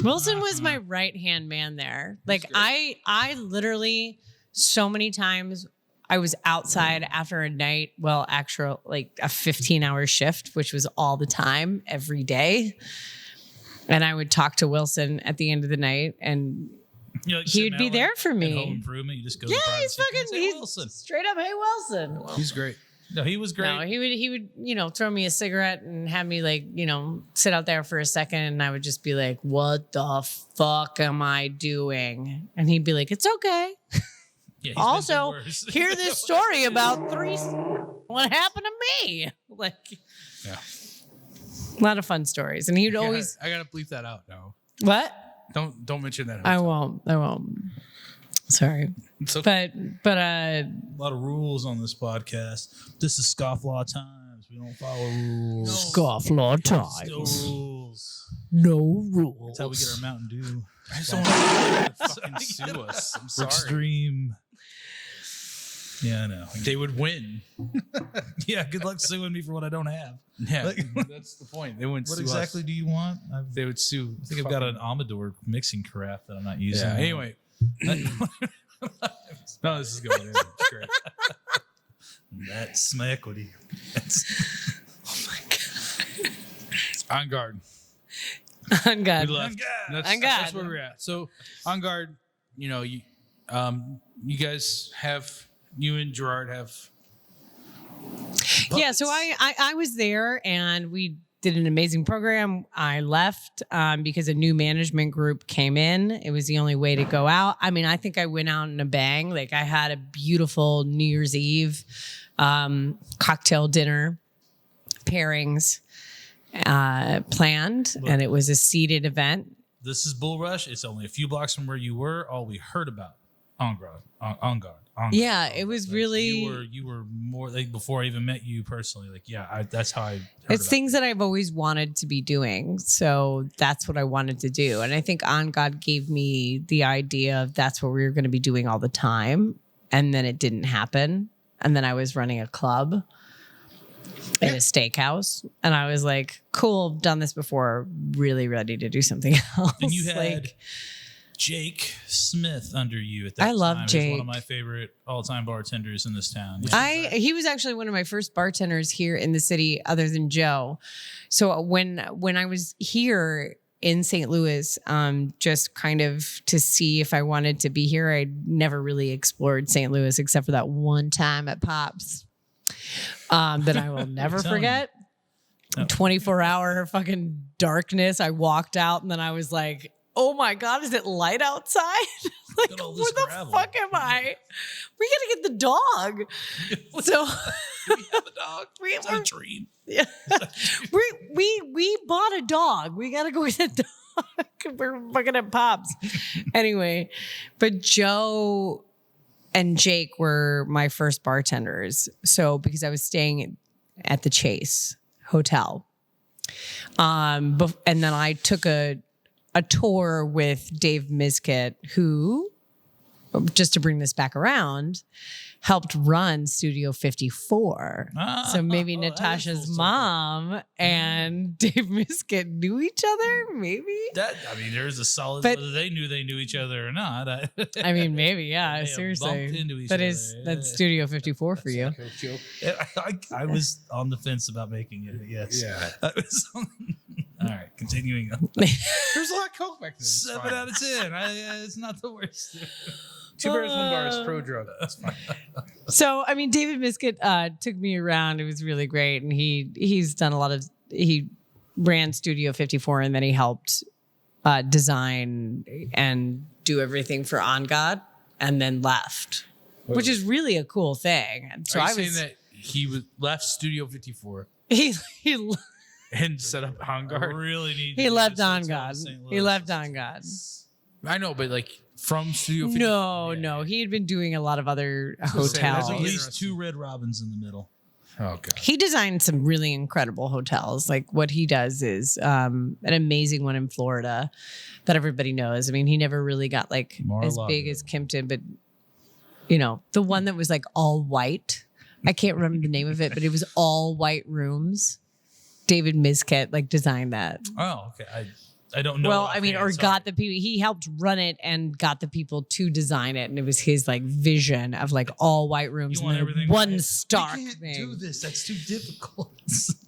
Wilson was my right hand man there. Like I literally so many times I was outside after a night, well, actual like a 15-hour shift, which was all the time, every day. And I would talk to Wilson at the end of the night, and he would be there for me. Home Improvement, you just go. Yeah, to he's fucking. He's Wilson. Straight up, hey Wilson. He's great. No, he was great. No, he would, throw me a cigarette and have me sit out there for a second, and I would just be like, "What the fuck am I doing?" And he'd be like, "It's okay." Yeah, Also, hear this story about what happened to me. Like, Yeah. a lot of fun stories, and he'd always I gotta bleep that out now. what? Don't mention that. I won't. Sorry, It's okay. but a lot of rules on this podcast. This is scofflaw times. We don't follow rules. scofflaw No time. rules. No rules. That's how we get our Mountain Dew. I just don't want to fucking sue us. I'm We're sorry. extreme. Yeah, I know. They would win. Yeah, good luck suing me for what I don't have. Yeah, Like- that's the point. They wouldn't What sue exactly us. do you want? They would sue. I think I've got an Amador mixing carafe that I'm not using. Yeah. Anyway, no, this is good. It's great. That's my equity. On guard. On God. We left. That's, On that's guard. where we're at. So on guard, you guys have, you and Gerard have. Yeah, so I was there, and we did an amazing program. I left because a new management group came in. It was the only way to go out. I mean, I think I went out in a bang. Like, I had a beautiful New Year's Eve cocktail dinner pairings planned, and it was a seated event. This is Bull Rush. It's only a few blocks from where you were. All we heard about on guard. Yeah, it was Like, really. you were more like before I even met you personally. Like, yeah, that's how I. Heard It's about things that I've always wanted to be doing. So that's what I wanted to do. And I think On God gave me the idea of that's what we were going to be doing all the time. And then it didn't happen. And then I was running a club in a steakhouse. And I was like, cool, I've done this before. Really ready to do something else. And you had like, Jake Smith under you at that time. I love He's Jake. one of my favorite all-time bartenders in this town. he was actually one of my first bartenders here in the city, other than Joe. So when I was here in St. Louis, just kind of to see if I wanted to be here, I'd never really explored St. Louis except for that one time at Pops that I will never telling forget. No. 24-hour fucking darkness. I walked out, and then I was like, oh my God, is it light outside? Like, Look at all where this the gravel. fuck am I? We gotta get the dog. So We have a dog. we Is that a dream? yeah. we bought a dog. We gotta go get a dog. We're fucking at Pops. Anyway, but Joe and Jake were my first bartenders. So because I was staying at the Chase Hotel. And then I took a tour with Dave Miskett, who, just to bring this back around, helped run Studio 54. So maybe that is Natasha's full circle. mom and Dave Miskett knew each other, maybe? There's a solid But- whether they knew each other or not. I mean, maybe, yeah, They have seriously. bumped into each That other. is, Yeah. that's Studio 54 for you. I was on the fence about making it. Yes. Yeah. I was all right. Continuing on. There's a lot of coke back then. It's 7 fine. out of 10. It's not the worst. 2 bears, 1 bar is pro drug. That's fine. So, I mean, David Miskett took me around. It was really great. And he's done a lot of, he ran Studio 54, and then he helped design and do everything for On God, and then left, which is really a cool thing. And so Are you I saying was that he left Studio 54 he and set up I Hangar? really need. he to do left this On hotel in God. St. He Louis. left On God. I know, but like from Studio 54. No, he had been doing a lot of other gonna say, There's hotels. at least Interesting. 2 Red Robins in the middle. Oh god. He designed some really incredible hotels. Like what he does is an amazing one in Florida that everybody knows. I mean, he never really got like as big as Kimpton, but the one that was like all white. I can't remember the name of it, but it was all white rooms. David Miskett like designed that. Oh, okay. I don't know. Well, I mean, offhand, or sorry. got the people. He helped run it and got the people to design it, and it was his like vision of like all white rooms You and want then everything one white? stark We can't thing. do this. That's too difficult.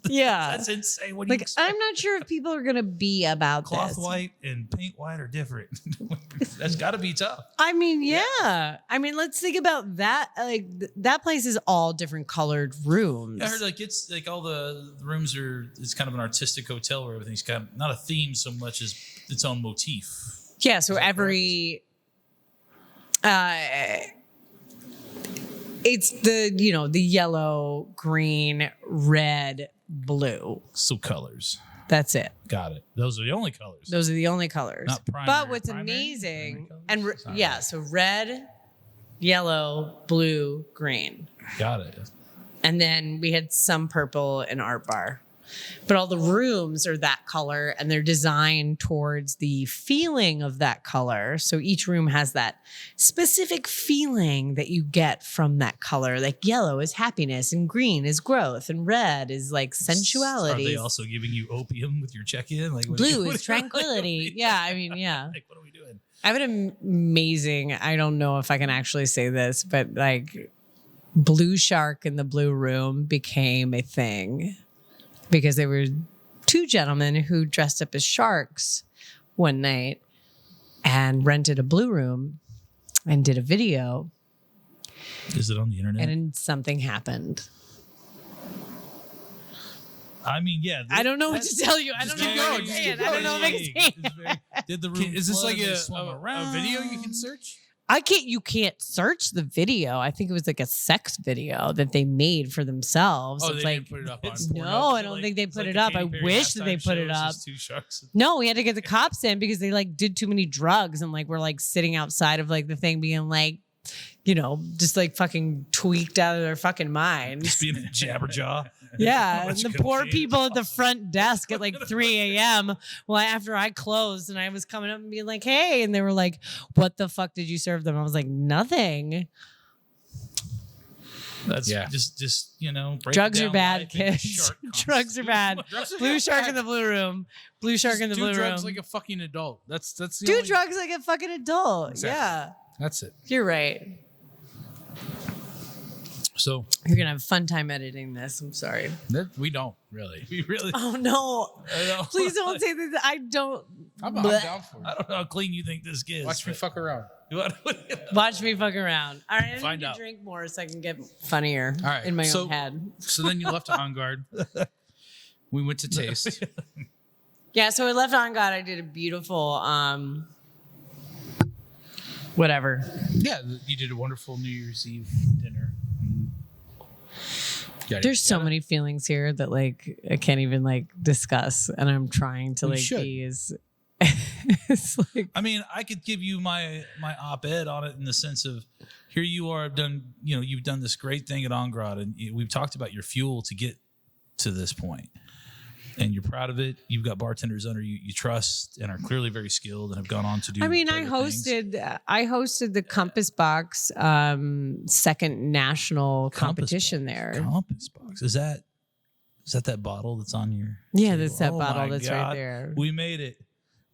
Yeah, That's insane. What do you like expect? I'm not sure if people are gonna be about Cloth this. white and paint white are different. That's got to be tough. I mean, yeah. I mean, let's think about that. Like that place is all different colored rooms. I heard like it's like all the rooms are. It's kind of an artistic hotel where everything's kind of not a theme so much as its own motif. Yeah, so every it's the yellow, green, red, blue. So colors. That's it. Got it. Those are the only colors. Those are the only colors. Not primary. But what's Primary? amazing Primary colors? Sorry. so red, yellow, blue, green. Got it. And then we had some purple in Art Bar. But all the rooms are that color and they're designed towards the feeling of that color. So each room has that specific feeling that you get from that color. Like yellow is happiness and green is growth and red is like sensuality. Are they also giving you opium with your check-in? Like what Blue what is tranquility. Yeah, I mean, yeah. Like what are we doing? I have an amazing, I don't know if I can actually say this, but like Blue Shark in the Blue Room became a thing because there were 2 gentlemen who dressed up as sharks one night and rented a blue room and did a video. Is it on the internet? And then something happened. I mean, yeah. I don't know what to tell you. I don't know what to Just say. I keep don't know what to going. say. It's very- Did the room Is this flood like and they a swum around? video you can search? You can't search the video. I think it was like a sex video that they made for themselves. Oh, it's they like, didn't put it up on. It's Pornhub? no, I don't think they It's put like it the up. I Katy Perry wish that they halftime put show. it It's up. just 2 sharks. No, we had to get the cops in because they like did too many drugs and like we're like sitting outside of like the thing being like, just like fucking tweaked out of their fucking minds. Just being a jabberjaw. Yeah, How and much the poor cocaine? people at the front desk at like 3 a.m. Well, after I closed and I was coming up and being like, hey, and they were like, what the fuck did you serve them? I was like, nothing. That's Yeah. just break Drugs it are down bad, life into kids. shark Drugs are bad. Blue shark in the blue room. Blue shark in the Do blue drugs room. like a fucking adult. That's the Do only- drugs like a fucking adult. Exactly. Yeah, That's it. you're right. So You're gonna have a fun time editing this. I'm sorry. We don't really. we really. Oh no! I know. Please don't say that. I don't. I'm Blech. down for I it. don't know how clean you think this is. Watch me but- fuck around. Watch me fuck around. All right, I Find need to out. drink more so I can get funnier All right, in my so- own head. So then you left On Guard. We went to Taste. Yeah, so I left On God. I did a beautiful whatever. Yeah, you did a wonderful New Year's Eve dinner. There's so many feelings here that like I can't even like discuss, and I'm trying to We like should. be as. It's like I mean, I could give you my op-ed on it in the sense of here you are, you've done this great thing at Ongrad, and we've talked about your fuel to get to this point, and you're proud of it. You've got bartenders under you trust and are clearly very skilled and have gone on to do. I bigger things. hosted the Compass Box second national competition there. Compass Box is that that bottle that's on your? Yeah, table? that's that Oh bottle my that's right God. there. We made it.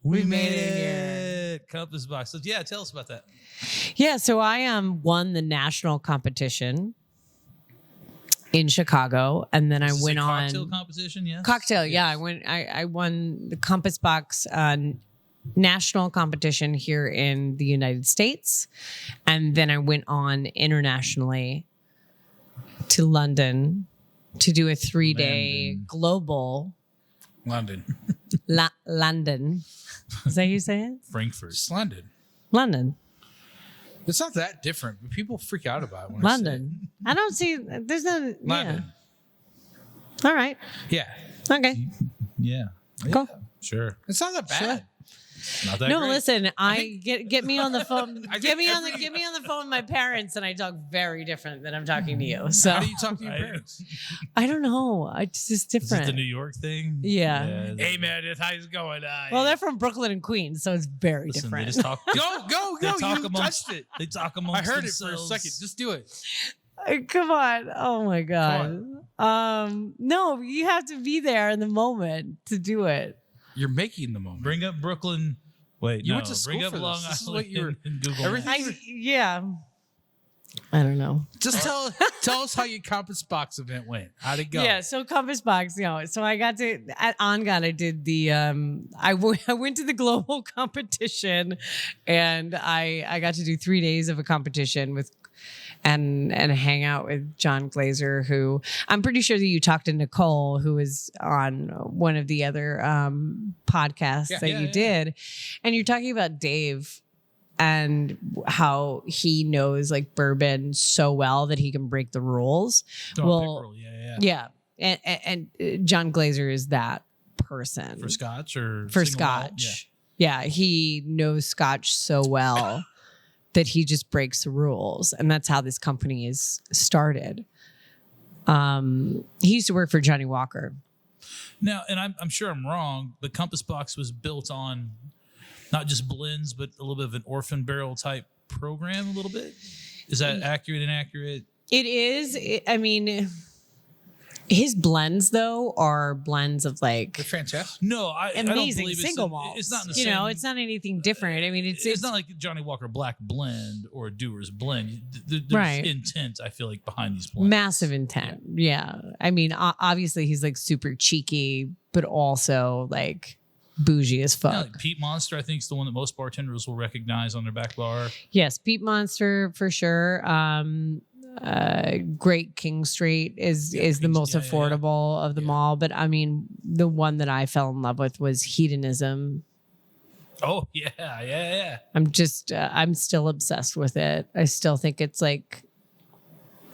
We made it Compass Box. So yeah, tell us about that. Yeah, so I won the national competition in Chicago, and then Is I this went a on cocktail competition. Yeah, cocktail. Yeah, I won the Compass Box national competition here in the United States, and then I went on internationally to London to do a 3-day London. global London. London. Is that how you say it? Frankfurt. It's London. London. It's not that different, but people freak out about it when London. I don't see. There's no. I say it. London. Yeah. All right. Yeah. Okay. Yeah. Cool. Sure. It's not that bad. Not that No, great. listen. Get me on the phone. Get me on the phone with my parents, and I talk very different than I'm talking to you. So How do you talk to your parents? I don't know. It's just Is different. it the New York thing? Yeah. Hey, Meredith, how's it going? Well, they're from Brooklyn and Queens, so it's very Listen, they different. just talk. Go. They talk You amongst touched it. They talk amongst I heard themselves. it for a second. Just do it. Come on. Oh my God. No, you have to be there in the moment to do it. You're making the moment. Bring up Brooklyn. Wait, You no. went to school Bring up for this. Long This is Island what you were- and Google everything- Maps. Yeah. I don't know. Just tell us how your Compass Box event went. How'd it go? Yeah, so Compass Box, so I got to at OnGod. I did the I went to the global competition, and I got to do 3 days of a competition with and hang out with John Glazer, who I'm pretty sure that you talked to Nicole, who was on one of the other podcasts that you did, and you're talking about Dave and how he knows like bourbon so well that he can break the rules. Pickerel, yeah. And John Glazer is that person For Scotch or for single malt? Scotch. Yeah, he knows Scotch so well that he just breaks the rules, and that's how this company is started. He used to work for Johnny Walker. Now, and I'm sure I'm wrong, but Compass Box was built on not just blends, but a little bit of an orphan barrel type program. A little bit. Is that accurate? Inaccurate? It is. I mean, his blends though are blends of like They're fantastic. No, I don't amazing believe single it's malts. It's not in the you same. know, it's not anything different. I mean, It's not like Johnny Walker Black Blend or a Dewar's Blend. There's Right. intent, I feel like, behind these blends. massive intent. Yeah. I mean, obviously he's like super cheeky, but also like bougie as fuck. Yeah, like Peat Monster, I think, is the one that most bartenders will recognize on their back bar. Yes, Peat Monster for sure. Great King Street is the most affordable of them all. But I mean, the one that I fell in love with was Hedonism. Oh yeah. I'm still obsessed with it. I still think it's like,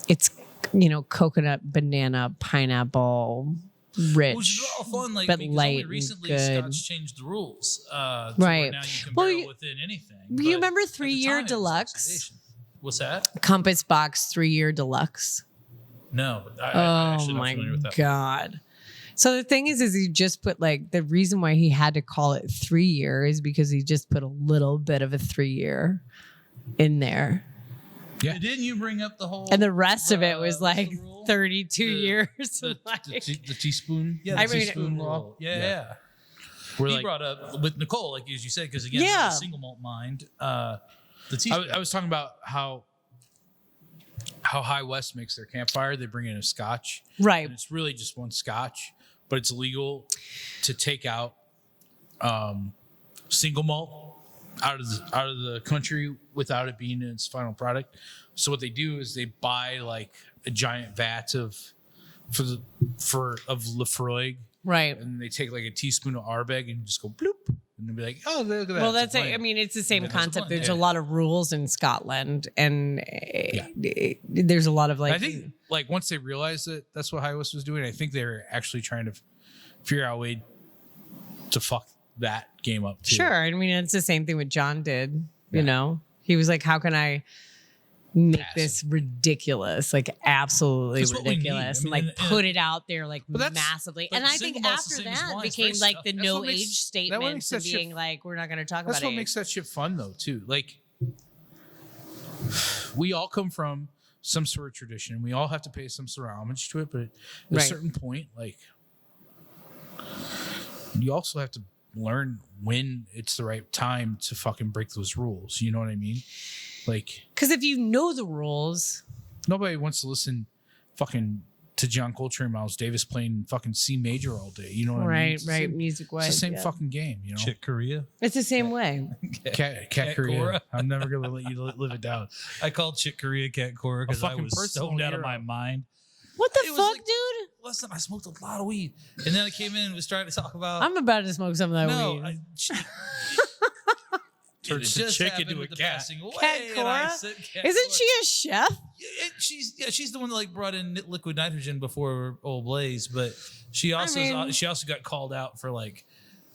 it's, you know, coconut, banana, pineapple, rich. Which is all fun, like, but because light only and recently good. Scotch changed the rules. To Right. where now you can Well, barrel you- within anything. you But remember at the 3-year time, it was deluxe? oxidation. What's that? Compass Box 3-year deluxe. No. I Oh actually not my familiar with that. God. So the thing is he just put like, the reason why he had to call it 3-year is because he just put a little bit of a 3-year in there. Yeah. Didn't you bring up the whole? And the rest of it was what's the like rule? 32 years. The Like- The teaspoon. Yeah, I the mean- teaspoon law. Yeah. We're He like, brought up with Nicole, like as you said, because again, Yeah. the single malt mind. The teaspoon. I was talking about how High West makes their campfire. They bring in a Scotch, right. and it's really just one Scotch, but it's illegal to take out single malt out of the country without it being in its final product. So what they do is they buy like a giant vat of Lafroig, Right. and they take like a teaspoon of Ardbeg and just go bloop, and they'll be like, oh, look at that. Well, it's a that's it. I blend. mean, it's the same Yeah, that's a concept. blend, There's yeah. a lot of rules in Scotland, and there's a lot of like. I think like once they realized that that's what High West was doing, I think they were actually trying to figure out a way to fuck that game up too. Sure. I mean, it's the same thing with John did. You know, he was like, "How can I make Passive. this ridiculous? Like, absolutely That's what we need. ridiculous, I mean, and like and- put it out there like But that's- massively." but And I single think malt's the after same as that wine. It's became very like tough. the That's no what makes- age that statements makes and that shit- being like, "We're not going to talk That's about what age." makes that shit fun though too. Like we all come from some sort of tradition. We all have to pay some sort of homage to it, but at a Right. certain point, like you also have to learn when it's the right time to fucking break those rules. You know what I mean? Like Because if you know the rules, nobody wants to listen fucking to John Coltrane and Miles Davis playing fucking C major all day. You know what I mean? right, It's the right, same- music It's wise, the same fucking game, you know. Chick Korea. It's the same way. Cat Korea. Cora. I'm never gonna let you live it down. I called Chick Korea Cat Cora because I fucking was personal stoned out of hero. my mind. What the It was fuck, like- dude? Last time I smoked a lot of weed, and then I came in and was trying to talk about. I'm about to smoke some of that no, weed. Turns the chicken into a cat. Cat Cora? Isn't she a chef? She's the one that like brought in liquid nitrogen before Old Blaze, but she also got called out for like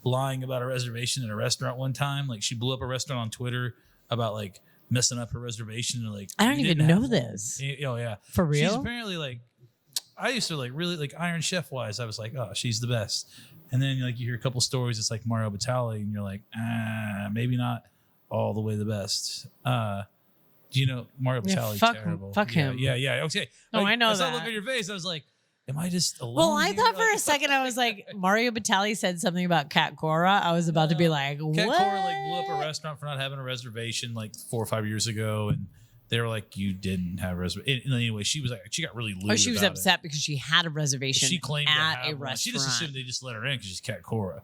lying about a reservation in a restaurant one time. Like she blew up a restaurant on Twitter about like messing up her reservation and like I don't "You even didn't know have this. one." Oh yeah, For real? She's apparently like I used to like really like Iron Chef wise. I was like, oh, she's the best. And then like you hear a couple stories. It's like Mario Batali, and you're like, maybe not all the way the best. Do you know Mario Batali? Terrible. Fuck him. Yeah. Okay. Oh, I know I saw the that. look on your face. I was like, am I just alone? Well, I here? thought for Like- a second I was like, Mario Batali said something about Cat Cora. I was about to be like, what? Cat Cora like blew up a restaurant for not having a reservation like 4 or 5 years ago, and they were like, "You didn't have a reservation." Anyway, she was like, she got really lewd. Oh, she was about upset because she had a it. reservation She claimed to at have a one. restaurant. She just assumed they just let her in because she's Cat Cora,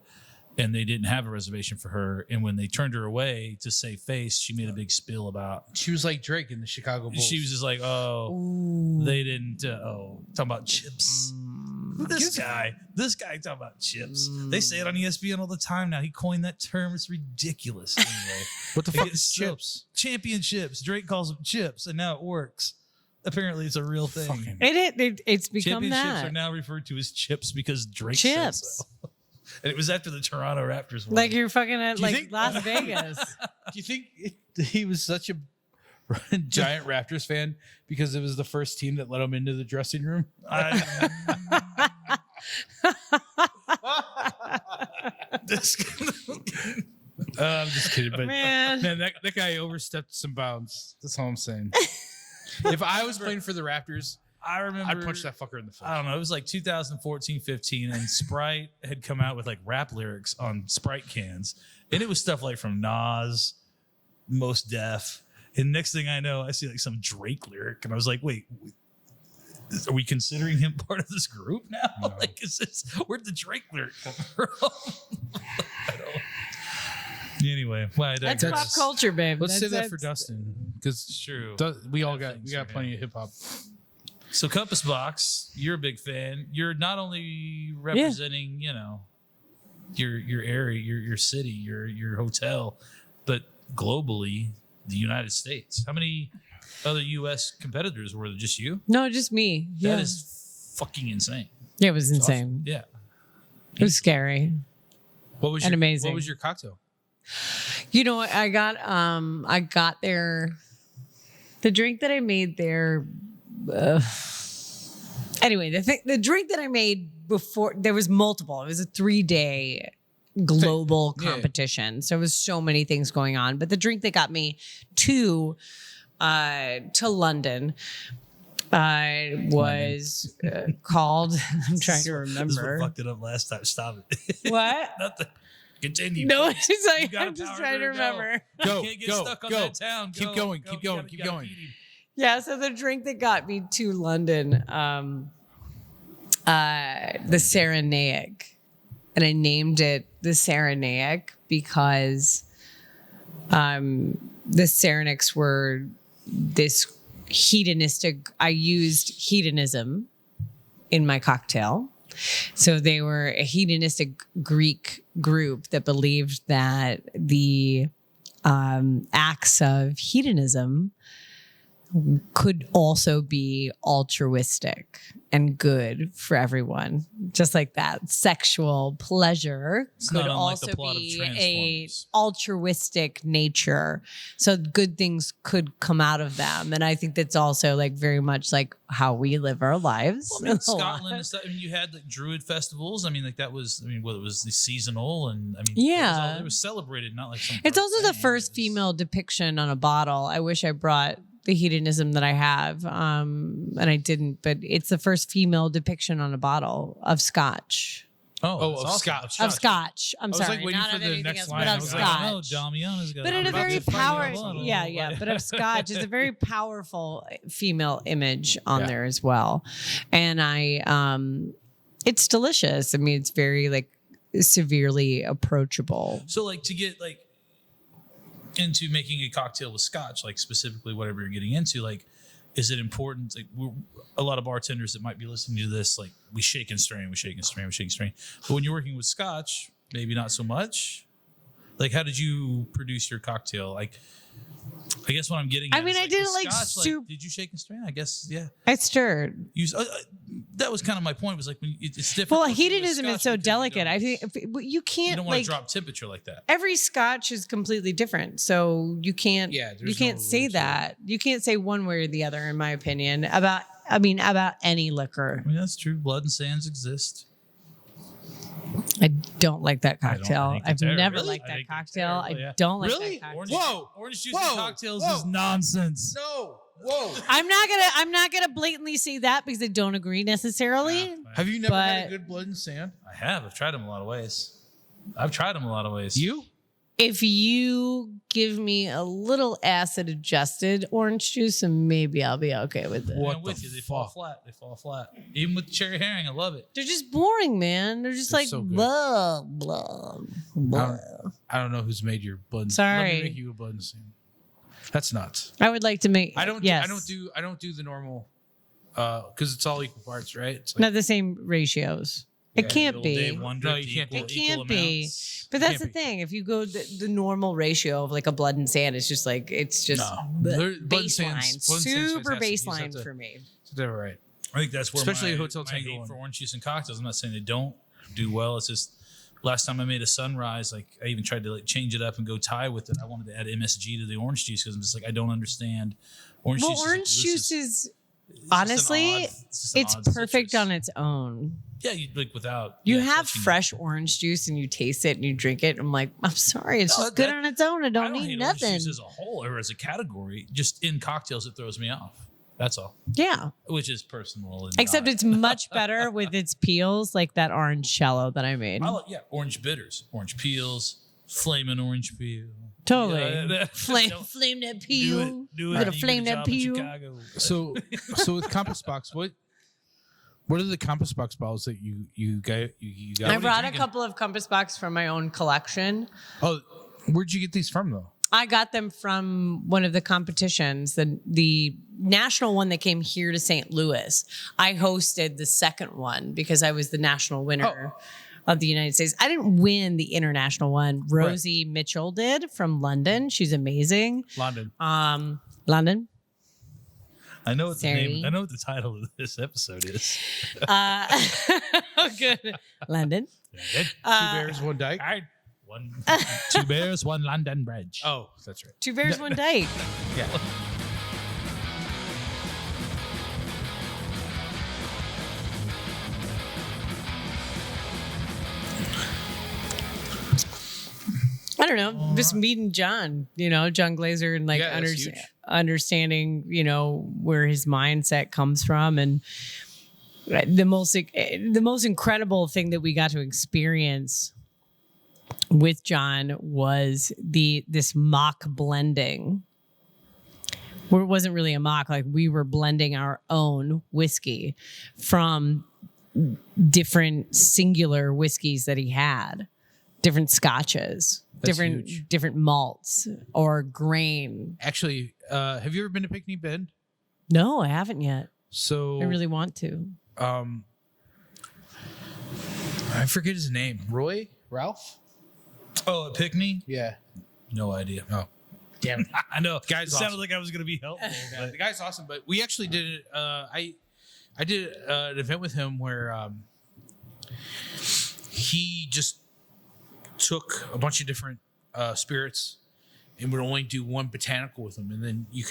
and they didn't have a reservation for her. And when they turned her away to save face, she made a big spill about. She was like Drake in the Chicago Bulls. She was just like, "Oh, Ooh. they didn't." Talking about chips. This guy talking about chips. They say it on ESPN all the time now. He coined that term. It's ridiculous. Anyway, What the fuck It's is so- chips? championships. Drake calls them chips, and now it works. Apparently, it's a real thing. Fucking- It's become Championships that. are now referred to as chips because Drake said Chips. so. And it was after the Toronto Raptors won. Like you're fucking at Do you like think- Las Vegas. Do you think he was such a giant Raptors fan because it was the first team that let him into the dressing room? This- I'm just kidding, but Man. that guy overstepped some bounds. That's all I'm saying. If I was playing for the Raptors, I remember. I'd punch that fucker in the face. I don't know. It was like 2014, 15, and Sprite had come out with like rap lyrics on Sprite cans, and it was stuff like from Nas, Most Def, and next thing I know, I see like some Drake lyric, and I was like, wait, are we considering him part of this group now? No. Like, is this where'd the Drake lyric come from? I don't. Anyway, well, I That's digress. pop culture, babe. Let's That's, say that for that's- Dustin because It's true. we Things got for plenty him. of hip hop. So Compass Box, you're a big fan. You're not only representing, you know, your area, your city, your hotel, but globally, the United States. How many other U.S. competitors were there? Just you? No, just me. Yeah. That is fucking insane. Yeah, it was insane. Yeah. It was scary. What was And your amazing. What was your cocktail? You know, I got there. The drink that I made there. Anyway, the drink that I made before, there was multiple. It was a 3-day global Yeah. competition, so it was so many things going on. But the drink that got me to London was called. I'm trying to This is what remember fucked it up last time. Stop it. what. Nothing. Continue. No, please. it's You like got I'm just power trying to there, go. remember. Go, You can't get go, stuck on go. that town. Keep Go, going, go. keep You going, gotta- keep you gotta going. beat him. Yeah, so the drink that got me to London, the Cyrenaic. And I named it the Cyrenaic because the Cyrenaics were this hedonistic, I used hedonism in my cocktail. So they were a hedonistic Greek group that believed that the acts of hedonism could also be altruistic and good for everyone. Just like that. Sexual pleasure It's could not unlike the also plot of be a Transformers. altruistic nature. So good things could come out of them. And I think that's also like very much like how we live our lives. Well, I mean, Scotland and stuff. I mean, you had like Druid festivals. I mean, like that was. I mean, well, it was the seasonal, and I mean, Yeah. it was celebrated, not like some. It's also the thing. first It was- female depiction on a bottle. I wish I brought the hedonism that I have, and I didn't. But it's the first female depiction on a bottle of Scotch. Oh, that's of awesome. Scotch. Of Scotch. I'm was, like, sorry, waiting not for of the anything next else, line. but I of was Like, like, oh, Scotch. Damiana's got. But in I'm a about very to find power, a bottle. yeah. But of Scotch is a very powerful female image on Yeah. there as well, and it's delicious. I mean, it's very like severely approachable. So, like, to get like into making a cocktail with Scotch, like specifically whatever you're getting into, like is it important? Like a lot of bartenders that might be listening to this, like we shake and strain, we shake and strain, we shake and strain. But when you're working with Scotch, maybe not so much. Like, how did you produce your cocktail? Like, I guess what I'm getting. I mean, I did it like Scotch, soup. did you shake and strain? I guess, yeah. I stirred. That was kind of my point. Was like when it's different. Well, with hedonism is Scotch so because delicate. I think you you can't don't want like to drop temperature like that. every Scotch is completely different, so you can't. Yeah, you there's can't no say rules that. You can't say one way or the other, in my opinion, about any liquor. I mean, that's true. Blood and sands exist. I don't like that I cocktail. think I've it's terrible. never Really? liked I that think it's cocktail. terrible, yeah. I don't like Really? that cocktail. Whoa. Orange juice Whoa. and cocktails Whoa. is nonsense. No. Whoa. I'm not gonna blatantly say that because I don't agree necessarily. Have you never had a But- good blood and sand? I have. I've tried them a lot of ways. You? If you give me a little acid adjusted orange juice, and maybe I'll be okay with it. What I'm with the you. They fall fuck? flat. They fall flat. Even with the cherry herring, I love it. They're just boring, man. They're just They're like so good. blah blah blah. I don't know who's made your blood. And Sorry. Let me make you a blood and sand. That's nuts. I would like to make. I don't. Yes. I don't do the normal. Because it's all equal parts, right? It's like, Not the same ratios. It can't Little be. Dave Wonder, No, you can't equal- It equal can't be. amounts. But that's Can't the be. thing. If you go the normal ratio of like a blood and sand, it's just like it's just No. the Blood and sand's- baseline, blood and sand's super fantastic. You just have baseline to- for me. they're right. I think that's where Especially my, Hotel my Tango hate one. for orange juice and cocktails. I'm not saying they don't do well. It's just last time I made a sunrise, like I even tried to like change it up and go Thai with it. I wanted to add MSG to the orange juice because I'm just like I don't understand orange Well, juice. orange this juice is just an honestly, odd- just an it's odd perfect citrus. on its own. Yeah, you like without You yeah, have touching it. fresh orange juice and you taste it and you drink it. I'm like, I'm sorry, it's No, just good that- on its own. I I don't don't need hate nothing. orange juice as a whole or as a category. Just in cocktails, it throws me off. That's all. Yeah. Which is personal. And Except not- it's much better with its peels, like that orange cello that I made. I like, yeah, orange bitters, orange peels, flaming orange peel. Totally. Yeah, Flame, don't- flame that Do peel. it. Do it. Gotta You flame get a that job in peel. Chicago. So with Compass Box, what are the Compass Box bottles that you got? I what are you brought a drinking? couple of Compass Box from my own collection. Oh, where'd you get these from though? I got them from one of the competitions, the national one that came here to St. Louis. I hosted the second one because I was the national winner of the United States. I didn't win the international one. Rosie Mitchell did from London. She's amazing. London. London. I know what the Sorry. name. I know what the title of this episode is. Oh, good. London. Two bears, one dyke. All right. Two bears, one London Bridge. Oh, that's right. Two bears, one dyke. Yeah. I don't know. Just meeting John, John Glazer, and like Yeah, that's huge. understanding, where his mindset comes from, and the most incredible thing that we got to experience with John was this mock blending. Where it wasn't really a mock, like we were blending our own whiskey from different singular whiskeys that he had, different scotches, That's huge. different malts or grain. Actually, have you ever been to Pinckney Bend? No, I haven't yet. So I really want to. I forget his name. Ralph? Oh, at Pickney? Yeah. No idea. Oh, damn. I know. Guy's it sounded awesome. like I was going to be helpful. Yeah, But the guy's awesome, but we actually did it. I did an event with him where he just took a bunch of different spirits and would only do one botanical with them, and then he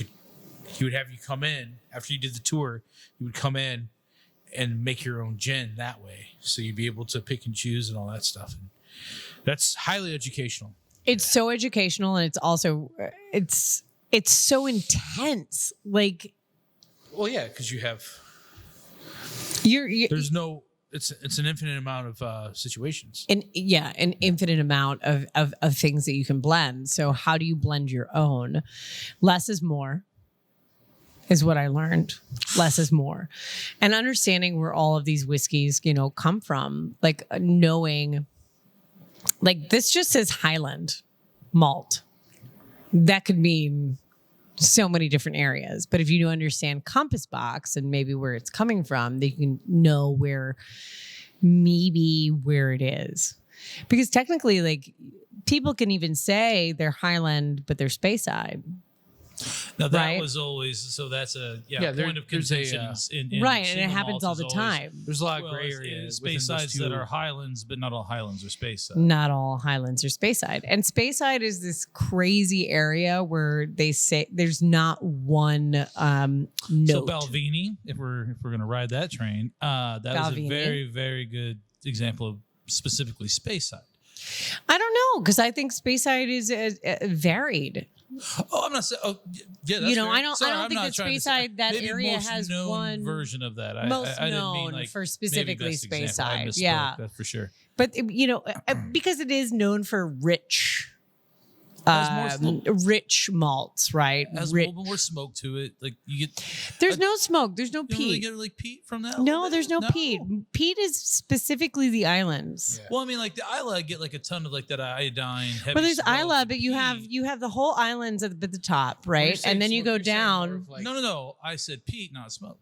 would have you come in after you did the tour. You would come in and make your own gin that way, so you'd be able to pick and choose and all that stuff. And that's highly educational. It's so educational, and it's also it's so intense. Like Well, yeah, because you have you're there's no. It's an infinite amount of situations. an infinite amount of things that you can blend. So how do you blend your own? Less is more is what I learned. Less is more. And understanding where all of these whiskeys, come from, like knowing, like this just says Highland malt. That could mean so many different areas. But if you understand compass box and maybe where it's coming from, then you can know where it is. Because technically, like, people can even say they're Highland, but they're Speyside. Now that right? was always so. That's a point of there's a, contention. in right, and it single happens malts all is the always, time. There's a lot of gray areas. Speysides that are Highlands, but not all Highlands are Speyside. Not all Highlands are Speyside. And Speyside is this crazy area where they say there's not one note. So Balvenie, if we're gonna ride that train, that was a very, very good example of specifically Speyside. I don't know, because I think Speyside is varied. Oh, I'm not saying. Oh, yeah, that's you know, fair. I don't Sorry, think that Speyside, that maybe area most has known one version of that. most I didn't known mean like for specifically maybe best example. I Speyside. misspoke, Yeah, that's for sure. But you know, because it is known for rich. Rich malts, right? Has a little bit more smoke to it. Like you get. There's no smoke. There's no You don't peat. really get like peat from that. No, there's no peat. Peat is specifically the islands. Yeah. Well, I mean, like the Isla, I get like a ton of like that iodine. Heavy But there's smoke Isla, and but you have the whole islands at the top, right? And then you go down. No. I said peat, not smoke.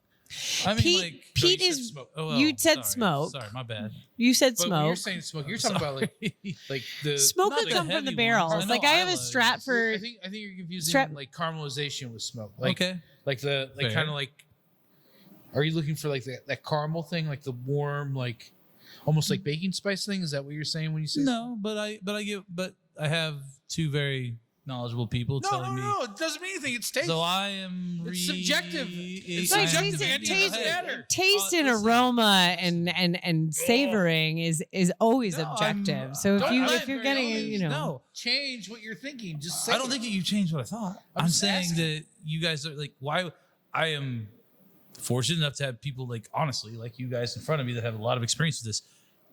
I mean, Peat- like peat you is- said smoke. Oh, well, you said sorry. smoke. Sorry, my bad. You said But when smoke. you're saying smoke, you're talking about like the Smoke not could the come from the heavy barrels. ones. I know Like I have a Isla's- Stratford. I think you're confusing Strat- like caramelization with smoke. Like, Okay. Like the Fair. kind of like. Are you looking for like that caramel thing, like the warm, like almost like baking spice thing? Is that what you're saying when you say? No, but I have two very knowledgeable people telling me. No. It doesn't mean anything. It's taste. So I am. It's subjective. It's Like, subjective. taste and aroma and savoring is always objective. So if you're getting, you know, No, change what you're thinking. Just say I don't think that you changed what I thought. I'm just saying asking. that you guys are like, why I am fortunate enough to have people like, honestly, like you guys in front of me that have a lot of experience with this.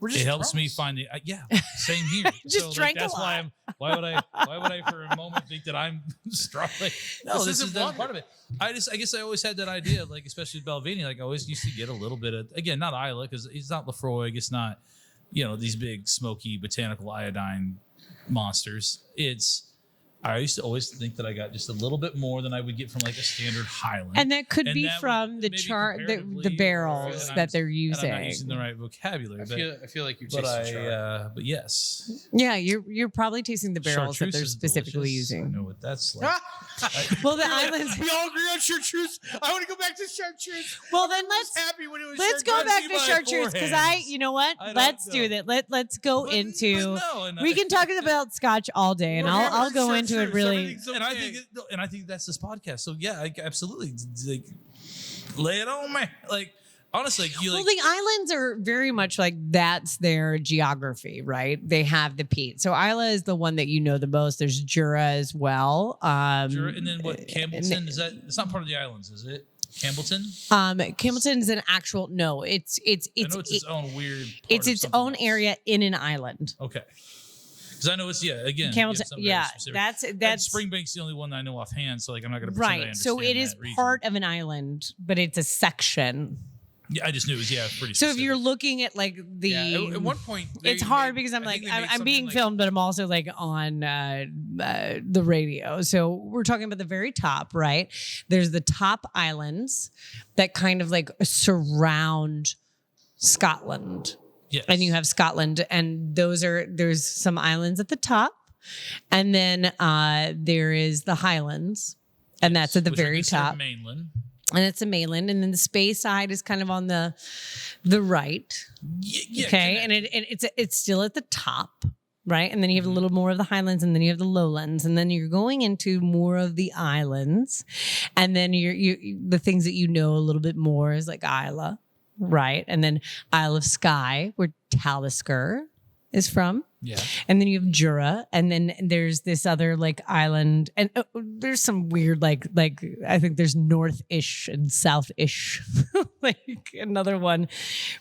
It helps me find the same here. Just drank that's a lot. why would I for a moment think that I'm strong? Like, no, this is part of it. I guess I always had that idea, like especially with Balvenie, like I always used to get a little bit of, again, not Isla because it's not Lefroy, it's not, you know, these big smoky botanical iodine monsters. I used to always think that I got just a little bit more than I would get from like a standard Highland. and that could And be that from the maybe chart, the comparatively, barrels or- that they're and using. I'm not using the right vocabulary. I feel like you're but chasing chart. but yes. Yeah, you're probably tasting the barrels that Chartreuse they're is specifically delicious. I using. know what that's like. Well, the islands. We all agree on chartreuse. I want to go back to chartreuse. Well, then I was happy when it was let's go chartreuse. back to chartreuse because you know what? I don't Let's know. do that. Let's go But- into. but no, and We can talk about Scotch all day, and I'll go into it really. And I think that's this podcast. So yeah, absolutely. Like, lay it on me. Like honestly, Well, the islands are very much like that's their geography, right? They have the peat. So Isla is the one that you know the most. There's Jura as well. and then what? Campbellton is that? It's not part of the islands, is it? Campbellton. Campbellton is an actual no. It's I know it's its own weird. part it's of its something own else. area in an island. Okay. Because I know it's again. Campbellton, something very yeah, specific. that's And Springbank's the only one that I know offhand. So like I'm not going to pretend I right. So understand it is that region. part of an island, but it's a section. Yeah, I just knew it was pretty. So if specific. you're looking at like the, At one point, it's hard because I'm like I'm being filmed, but I'm also like on the radio. So we're talking about the very top, right? There's the top islands that kind of like surround Scotland. Yes. And you have Scotland, and there's some islands at the top, and then there is the Highlands, and that's at the Which I very consider top, mainland. and it's a mainland, and then the Speyside is kind of on the right, Yeah, okay, and it's still at the top, right, and then you have a little more of the Highlands, and then you have the lowlands, and then you're going into more of the islands, and then you the things that you know a little bit more is like Isla. Right. And then Isle of Skye, where Talisker is from. Yeah. And then you have Jura. And then there's this other like island. And there's some weird, like I think there's north-ish and south-ish, like another one.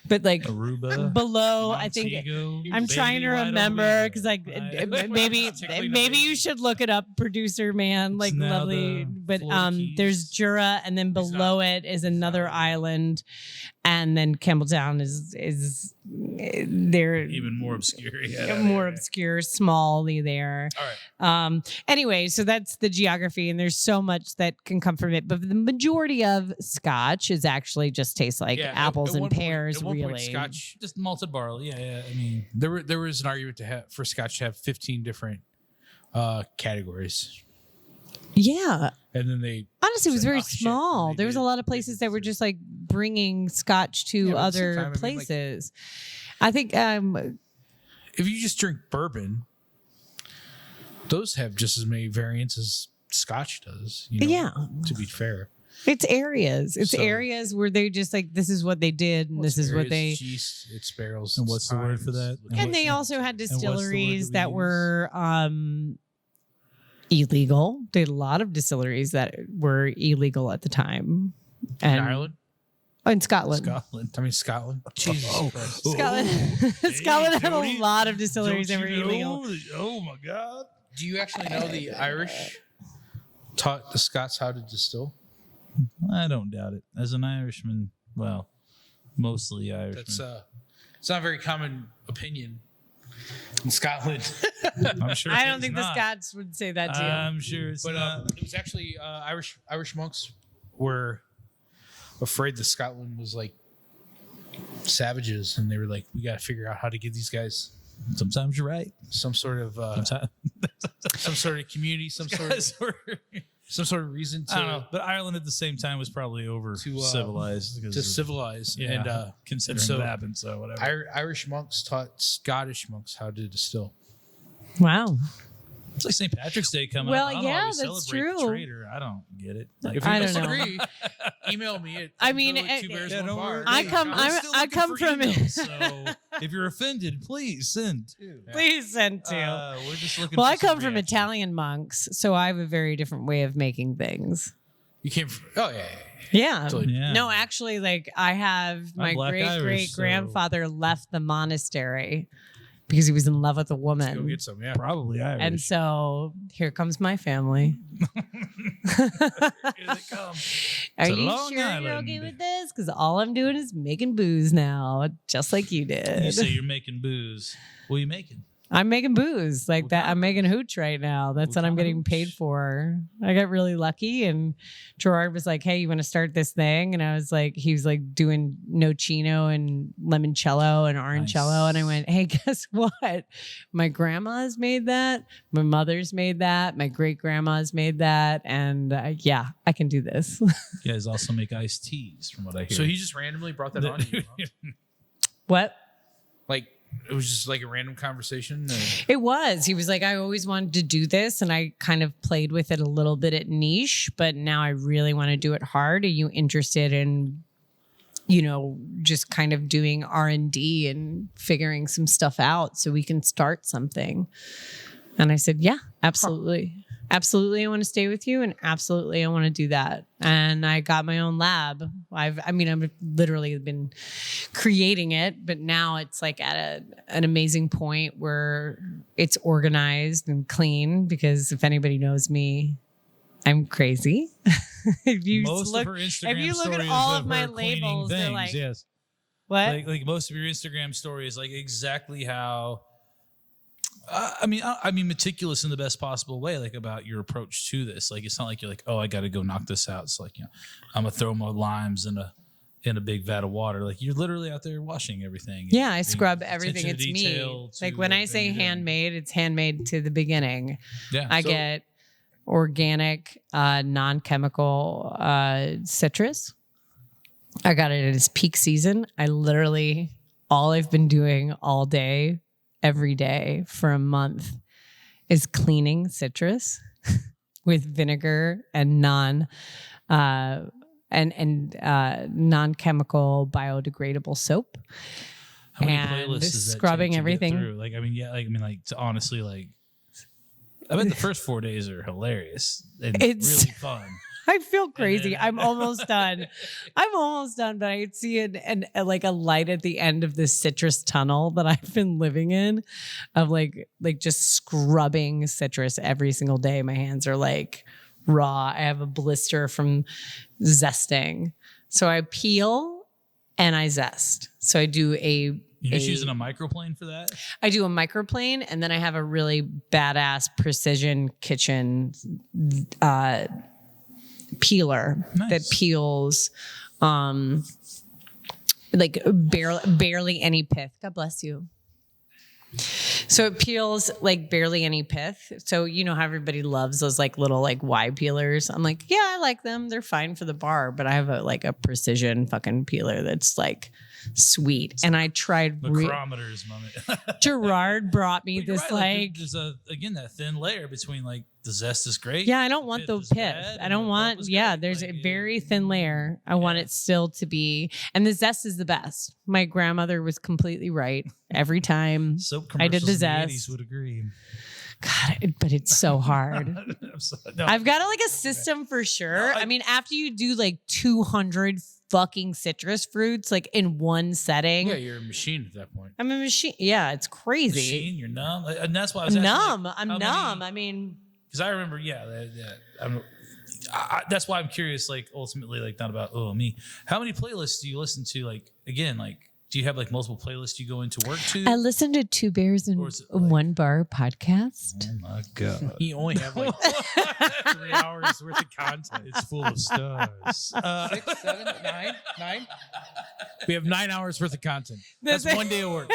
But like Aruba, below, Montego, I think I'm Baby trying to White remember Aruba. because like Right. maybe you should look it up, producer man, like It's now lovely. the But Florida Keys. there's Jura, and then below it is another island, and then Campbelltown is there even more obscure. Yeah. more obscure, smally there. All right. Anyway, so that's the geography, and there's so much that can come from it. But the majority of Scotch is actually just tastes like apples and pears. At one point, really, Scotch. Just malted barley. Yeah. I mean, There was an argument for Scotch to have 15 different categories, yeah. and then they Honestly, it was said, very "Oh, shit," small. and they There was a did- lot of places that were just like bringing Scotch to Yeah, but at the same other time, I mean, like- places. I think If you just drink bourbon, those have just as many variants as Scotch does. You know, Yeah. To be fair, it's areas. It's So- areas where they just like this is what they did, and this is what they. It's yeast, it's barrels. And it's what's the word for times. that? And they also had what's the word distilleries that that we were illegal. They had a lot of distilleries that were illegal at the time. In And Ireland, in Scotland. Scotland. I mean Scotland. Jesus Christ. Scotland, Scotland had a lot of distilleries that were illegal. Oh my God. Do you actually know the Irish taught the Scots how to distill? I don't doubt it. As an Irishman, well, mostly Irishman. That's it's not a very common opinion in Scotland. I'm sure. I don't it's think the not. Scots would say that to you. I'm sure it's But not. it was actually Irish monks were afraid that Scotland was like savages, and they were like, we got to figure out how to give these guys Sometimes you're right. some sort of Sometimes some sort of community, some sort of reason I don't know. to But Ireland at the same time was probably over civilized. civilize. Yeah, And considering so what happened, so whatever. Irish monks taught Scottish monks how to distill. Wow. It's like St. Patrick's Day coming Well, up. I don't know why yeah, we that's celebrate the true. traitor. I don't get it. Like, If you I don't know. disagree, email me at I mean, Two Bears, One don't Bar. worry. I come- We're I'm- still I looking come for from- emails, so if you're offended, please send. Please send to. We're just looking. Well, for I some come from reaction. Italian monks, so I have a very different way of making things. You came from, yeah. Yeah. Totally. Yeah. No, actually, like I have my I'm Black great Irish, grandfather left the monastery because he was in love with a Go woman. get some, yeah. Probably Irish. And so here comes my family. Here they come. Are To you Long sure you're Island. okay with this? Because all I'm doing is making booze now, just like you did. You say you're making booze. What are you making? I'm making booze like What that. kind I'm of making hooch right now. That's What what I'm kind of getting paid hooch? for. I got really lucky, and Gerard was like, "Hey, you want to start this thing?" And I was like, he was like doing nocino and limoncello and orangello, and I went, "Hey, guess what? My grandma's made that. My mother's made that. My great grandma's made that, and yeah, I can do this." You guys also make iced teas, from what I hear. So he just randomly brought that on you. Huh? What? Like, it was just like a random conversation. It was. He was like, I always wanted to do this, and I kind of played with it a little bit at niche, but now I really want to do it hard. Are you interested in, just kind of doing R&D and figuring some stuff out so we can start something? And I said, yeah, absolutely. Absolutely, I want to stay with you, and absolutely, I want to do that. And I got my own lab. I've literally been creating it, but now it's like at an amazing point where it's organized and clean. Because if anybody knows me, I'm crazy. If you most look, of her Instagram if you look at stories all of of my her cleaning labels, they're things, like, yes. what? Like most of your Instagram stories, like exactly how. I mean, meticulous in the best possible way, like about your approach to this. Like, it's not like you're like, oh, I got to go knock this out. It's like, I'm gonna throw my limes in a big vat of water. Like, you're literally out there washing everything. Yeah, I Being scrub attention everything. to It's me. detail to Like when I say everything you're doing. handmade, it's handmade to the beginning. Yeah, I so- get organic, non-chemical citrus. I got it at its peak season. All I've been doing all day, every day for a month is cleaning citrus with vinegar and non-chemical biodegradable soap. How many and playlists is that scrubbing to get everything. through? Like, I mean, yeah, to honestly, like, I bet the first 4 days are hilarious and It's- really fun. I feel crazy. then- I'm almost done. But I see a light at the end of this citrus tunnel that I've been living in, of like just scrubbing citrus every single day. My hands are like raw. I have a blister from zesting. So I peel and I zest. So I do a You're just using a microplane for that? I do a microplane, and then I have a really badass precision kitchen peeler that peels like barely any pith. God bless you. So it peels like barely any pith. So you know how everybody loves those like little like Y peelers. I'm like, yeah, I like them. They're fine for the bar, but I have a precision fucking peeler that's like sweet. And I tried micrometers, mommy. Gerard brought me this right, there's that thin layer between like the zest is great. Yeah, I don't want the pith. I don't want. Yeah, there's a very thin layer. I want it still to be, and the zest is the best. My grandmother was completely right every time. I did the zest. Would agree. God, but it's so hard. No. I've got like a system for sure. I mean, after you do like 200 fucking citrus fruits like in one setting. Yeah, you're a machine at that point. I'm a machine. Yeah, it's crazy. Machine, you're numb, and that's why I was numb. Like, I'm numb. I mean, because I remember, that's why I'm curious. Like ultimately, like not about me. How many playlists do you listen to? Like again, like. Do you have like multiple playlists you go into work to? I listen to Two Bears in One Bar podcast. Oh my God. You only have like 3 hours worth of content. It's full of stars. 6, 7, 9. We have 9 hours worth of content. That's 1 day of work.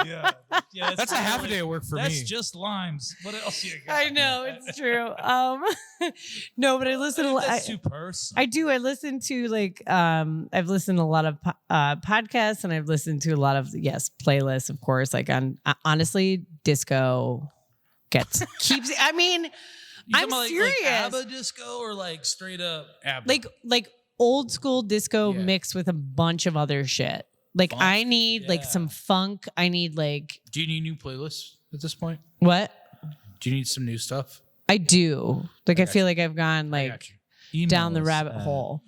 Yeah, that's a half a day of work for me. That's just limes. What else you got? I know it's true. No, but I listen to. That's too personal. I do. I listen to like I've listened to a lot of podcasts, and I've listened to a lot of playlists, of course. Like on honestly, disco keeps. I mean, I'm serious. Like ABBA disco or like straight up ABBA? Like old school disco mixed with a bunch of other shit. Like funk? I need like some funk. I need like. Do you need new playlists at this point? What? Do you need some new stuff? I do. Like I feel like I've gone like down the rabbit hole.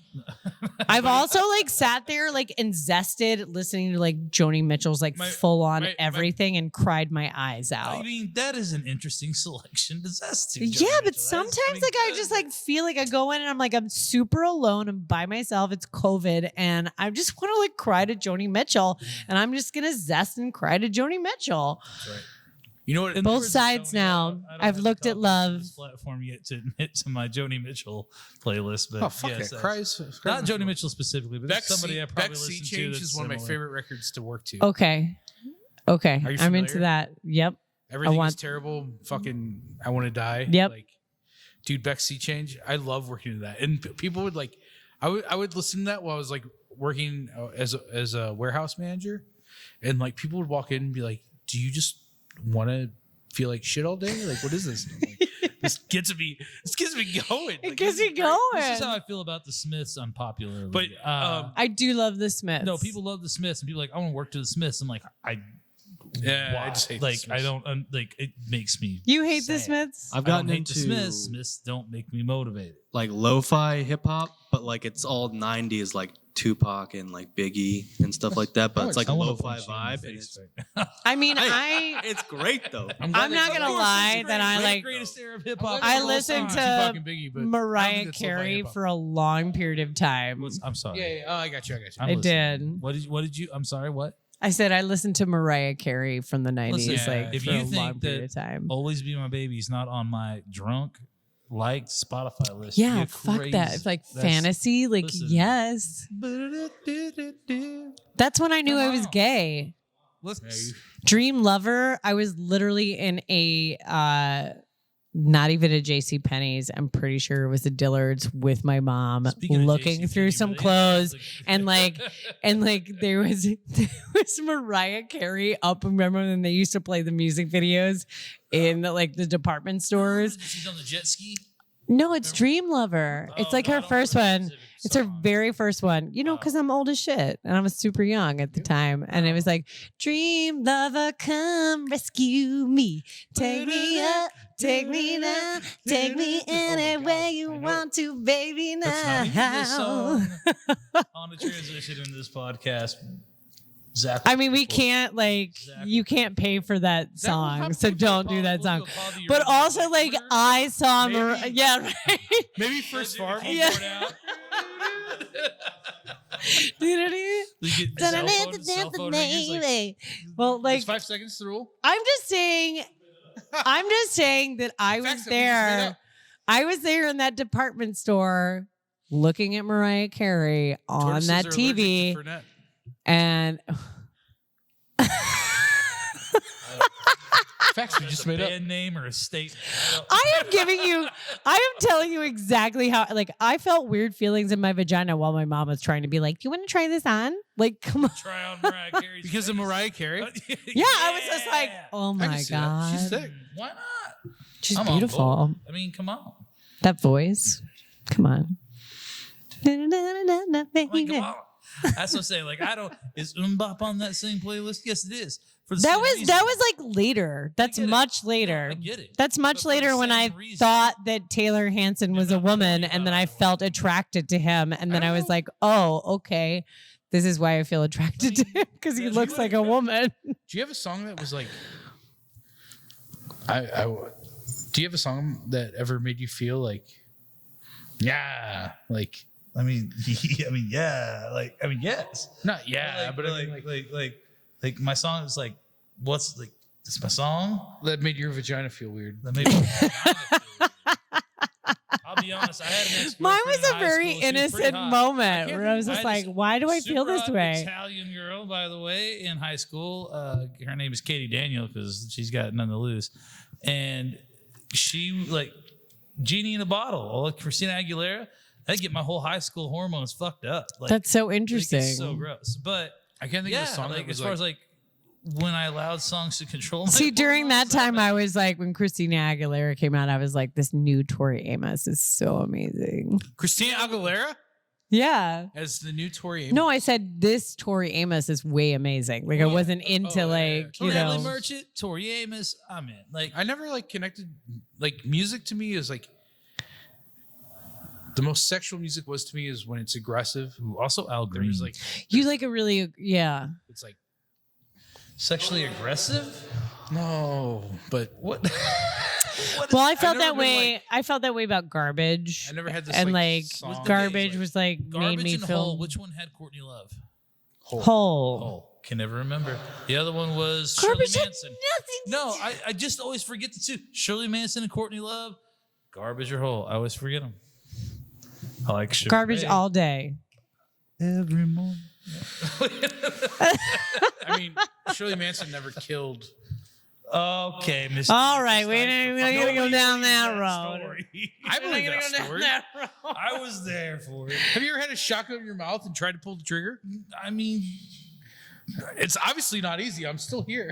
I've also like sat there like and zested listening to like Joni Mitchell's like full on everything and cried my eyes out. I mean, that is an interesting selection to zest to. Yeah, but sometimes I just like feel like I go in and I'm super alone and by myself. It's COVID and I just want to like cry to Joni Mitchell and I'm just gonna zest and cry to Joni Mitchell. That's right. You know what? Both sides now. I've looked at love. Platform yet to admit to my Joni Mitchell playlist, but fuck it. Cries not Joni Mitchell specifically, but that's somebody I probably listen to. Change is one of my favorite records to work to. Okay, I'm into that. Yep. Everything is terrible. Fucking, I want to die. Yep. Like, dude, Beck Sea Change. I love working to that, and people would like. I would listen to that while I was like working as a warehouse manager, and like people would walk in and be like, "Do you just want to feel like shit all day? Like, what is this?" Like, this gets me going. It gets me going. This is how I feel about the Smiths unpopularly. But I do love the Smiths. No, people love the Smiths, and people are like, I want to work to the Smiths. I'm like, I just hate like the Smiths. I don't like it makes me. You hate sad. the Smiths? I've gotten into into the Smiths. Smiths don't make me motivated. Like lo-fi hip hop, but like it's all 90s, like Tupac and like Biggie and stuff like that. But it's like a lo-fi vibe. And it's, I mean, it's great though. I'm not gonna lie that I like. Greatest era of hip hop. I listened to Mariah Carey for a long period of time. I'm sorry. Yeah. Oh, I got you. I did. What did you? I'm sorry. What? I said I listened to Mariah Carey from the 90s, Listen, like if for you a long think period that of time. Always Be My Baby's not on my drunk liked Spotify list. Yeah, fuck that. It's like fantasy. Like, listen. Yes. That's when I knew I was gay. Dream Lover. I was literally in a not even a JCPenney's. I'm pretty sure it was a Dillard's with my mom looking through some clothes and like there was Mariah Carey up. Remember when they used to play the music videos in like the department stores? She's on the jet ski. No, it's Dream Lover. It's like her first one. It's her very first one. You know, because I'm old as shit and I was super young at the time. And it was like, Dream Lover, come rescue me. Take me up, take me down, take me anywhere you want to, baby, now. That's how you do this song on the transition in this podcast. Zach, I mean, we can't you can't pay for that song, so don't do that song. But also, like, I saw right? Maybe first farm. Yeah. You get cell phone ringers, like, Well, like It's 5 seconds the rule. I'm just saying that I was Facts that we just made there. up. I was there in that department store looking at Mariah Carey on Tortoises that are allergic to TV, Fernet. and Facts we just made up. band name or a state. I am telling you exactly how, like, I felt weird feelings in my vagina while my mom was trying to be like, "Do you want to try this on?" Like, come on. Try on Mariah Carey's Because of Mariah Carey. Yeah, I was just like, oh I my can see that. God. She's sick. Why not? She's I'm on beautiful. board. I mean, come on. That voice. Come on. Like, come on. That's what I'm saying. Like, I don't. Is Bop on that same playlist? Yes, it is. For the That same was reason. that was like later. That's get it. much later. I get it. That's much But for later the when I same reason. thought that Taylor Hanson was a woman, and then I felt attracted to him, and then I was like, "Oh, okay, this is why I feel attracted to him because he looks like a woman." Do you have a song that was like? Do you have a song that ever made you feel like? Yeah, like. I mean, yeah. Like, I mean, yes. Not yeah, Like, but I mean, like my song is like, what's like? It's my song. that made your vagina feel weird. That made me I'll be honest. I had an ex. Mine was a very innocent moment where I was just like, "Why do I feel this way?" Italian girl, by the way, in high school. Her name is Katie Daniel because she's got none to lose, and she like Genie in a Bottle, like Christina Aguilera. That'd get my whole high school hormones fucked up. Like, That's so like, interesting. it's so gross. But I can't think of a song like that was as far as like when I allowed songs to control my See, during that hormones, time, I was like, when Christina Aguilera came out, I was like, this new Tori Amos is so amazing. Christina Aguilera Yeah. as the new Tori Amos. No, I said this Tori Amos is way amazing. Like, I wasn't into like, you Bradley know. Merchant, Tori Amos. I'm in. Like, I never like connected. Like music to me is like the most sexual music was to me is when it's aggressive. also Al Green. There's like You like a really, yeah. it's like sexually aggressive. no, but What? Well, I felt never that been, way. like- I felt that way about Garbage. I never had this And like, like song. Garbage like, was like made Garbage me and feel Hole. Which one had Courtney Love? whole. Oh, can never remember. The other one was Garbage Shirley had Manson. nothing to No, I just always forget the two. Shirley Manson and Courtney Love. Garbage or Hole. I always forget them. I like Sugar Garbage Ray. all day. Every morning. I mean, Shirley Manson never killed. Okay, Mr. All right, we're not gonna go Nobody down believes that road. story. I believe that story. I was there for it. Have you ever had a shotgun in your mouth and tried to pull the trigger? I mean, It's obviously not easy. I'm still here.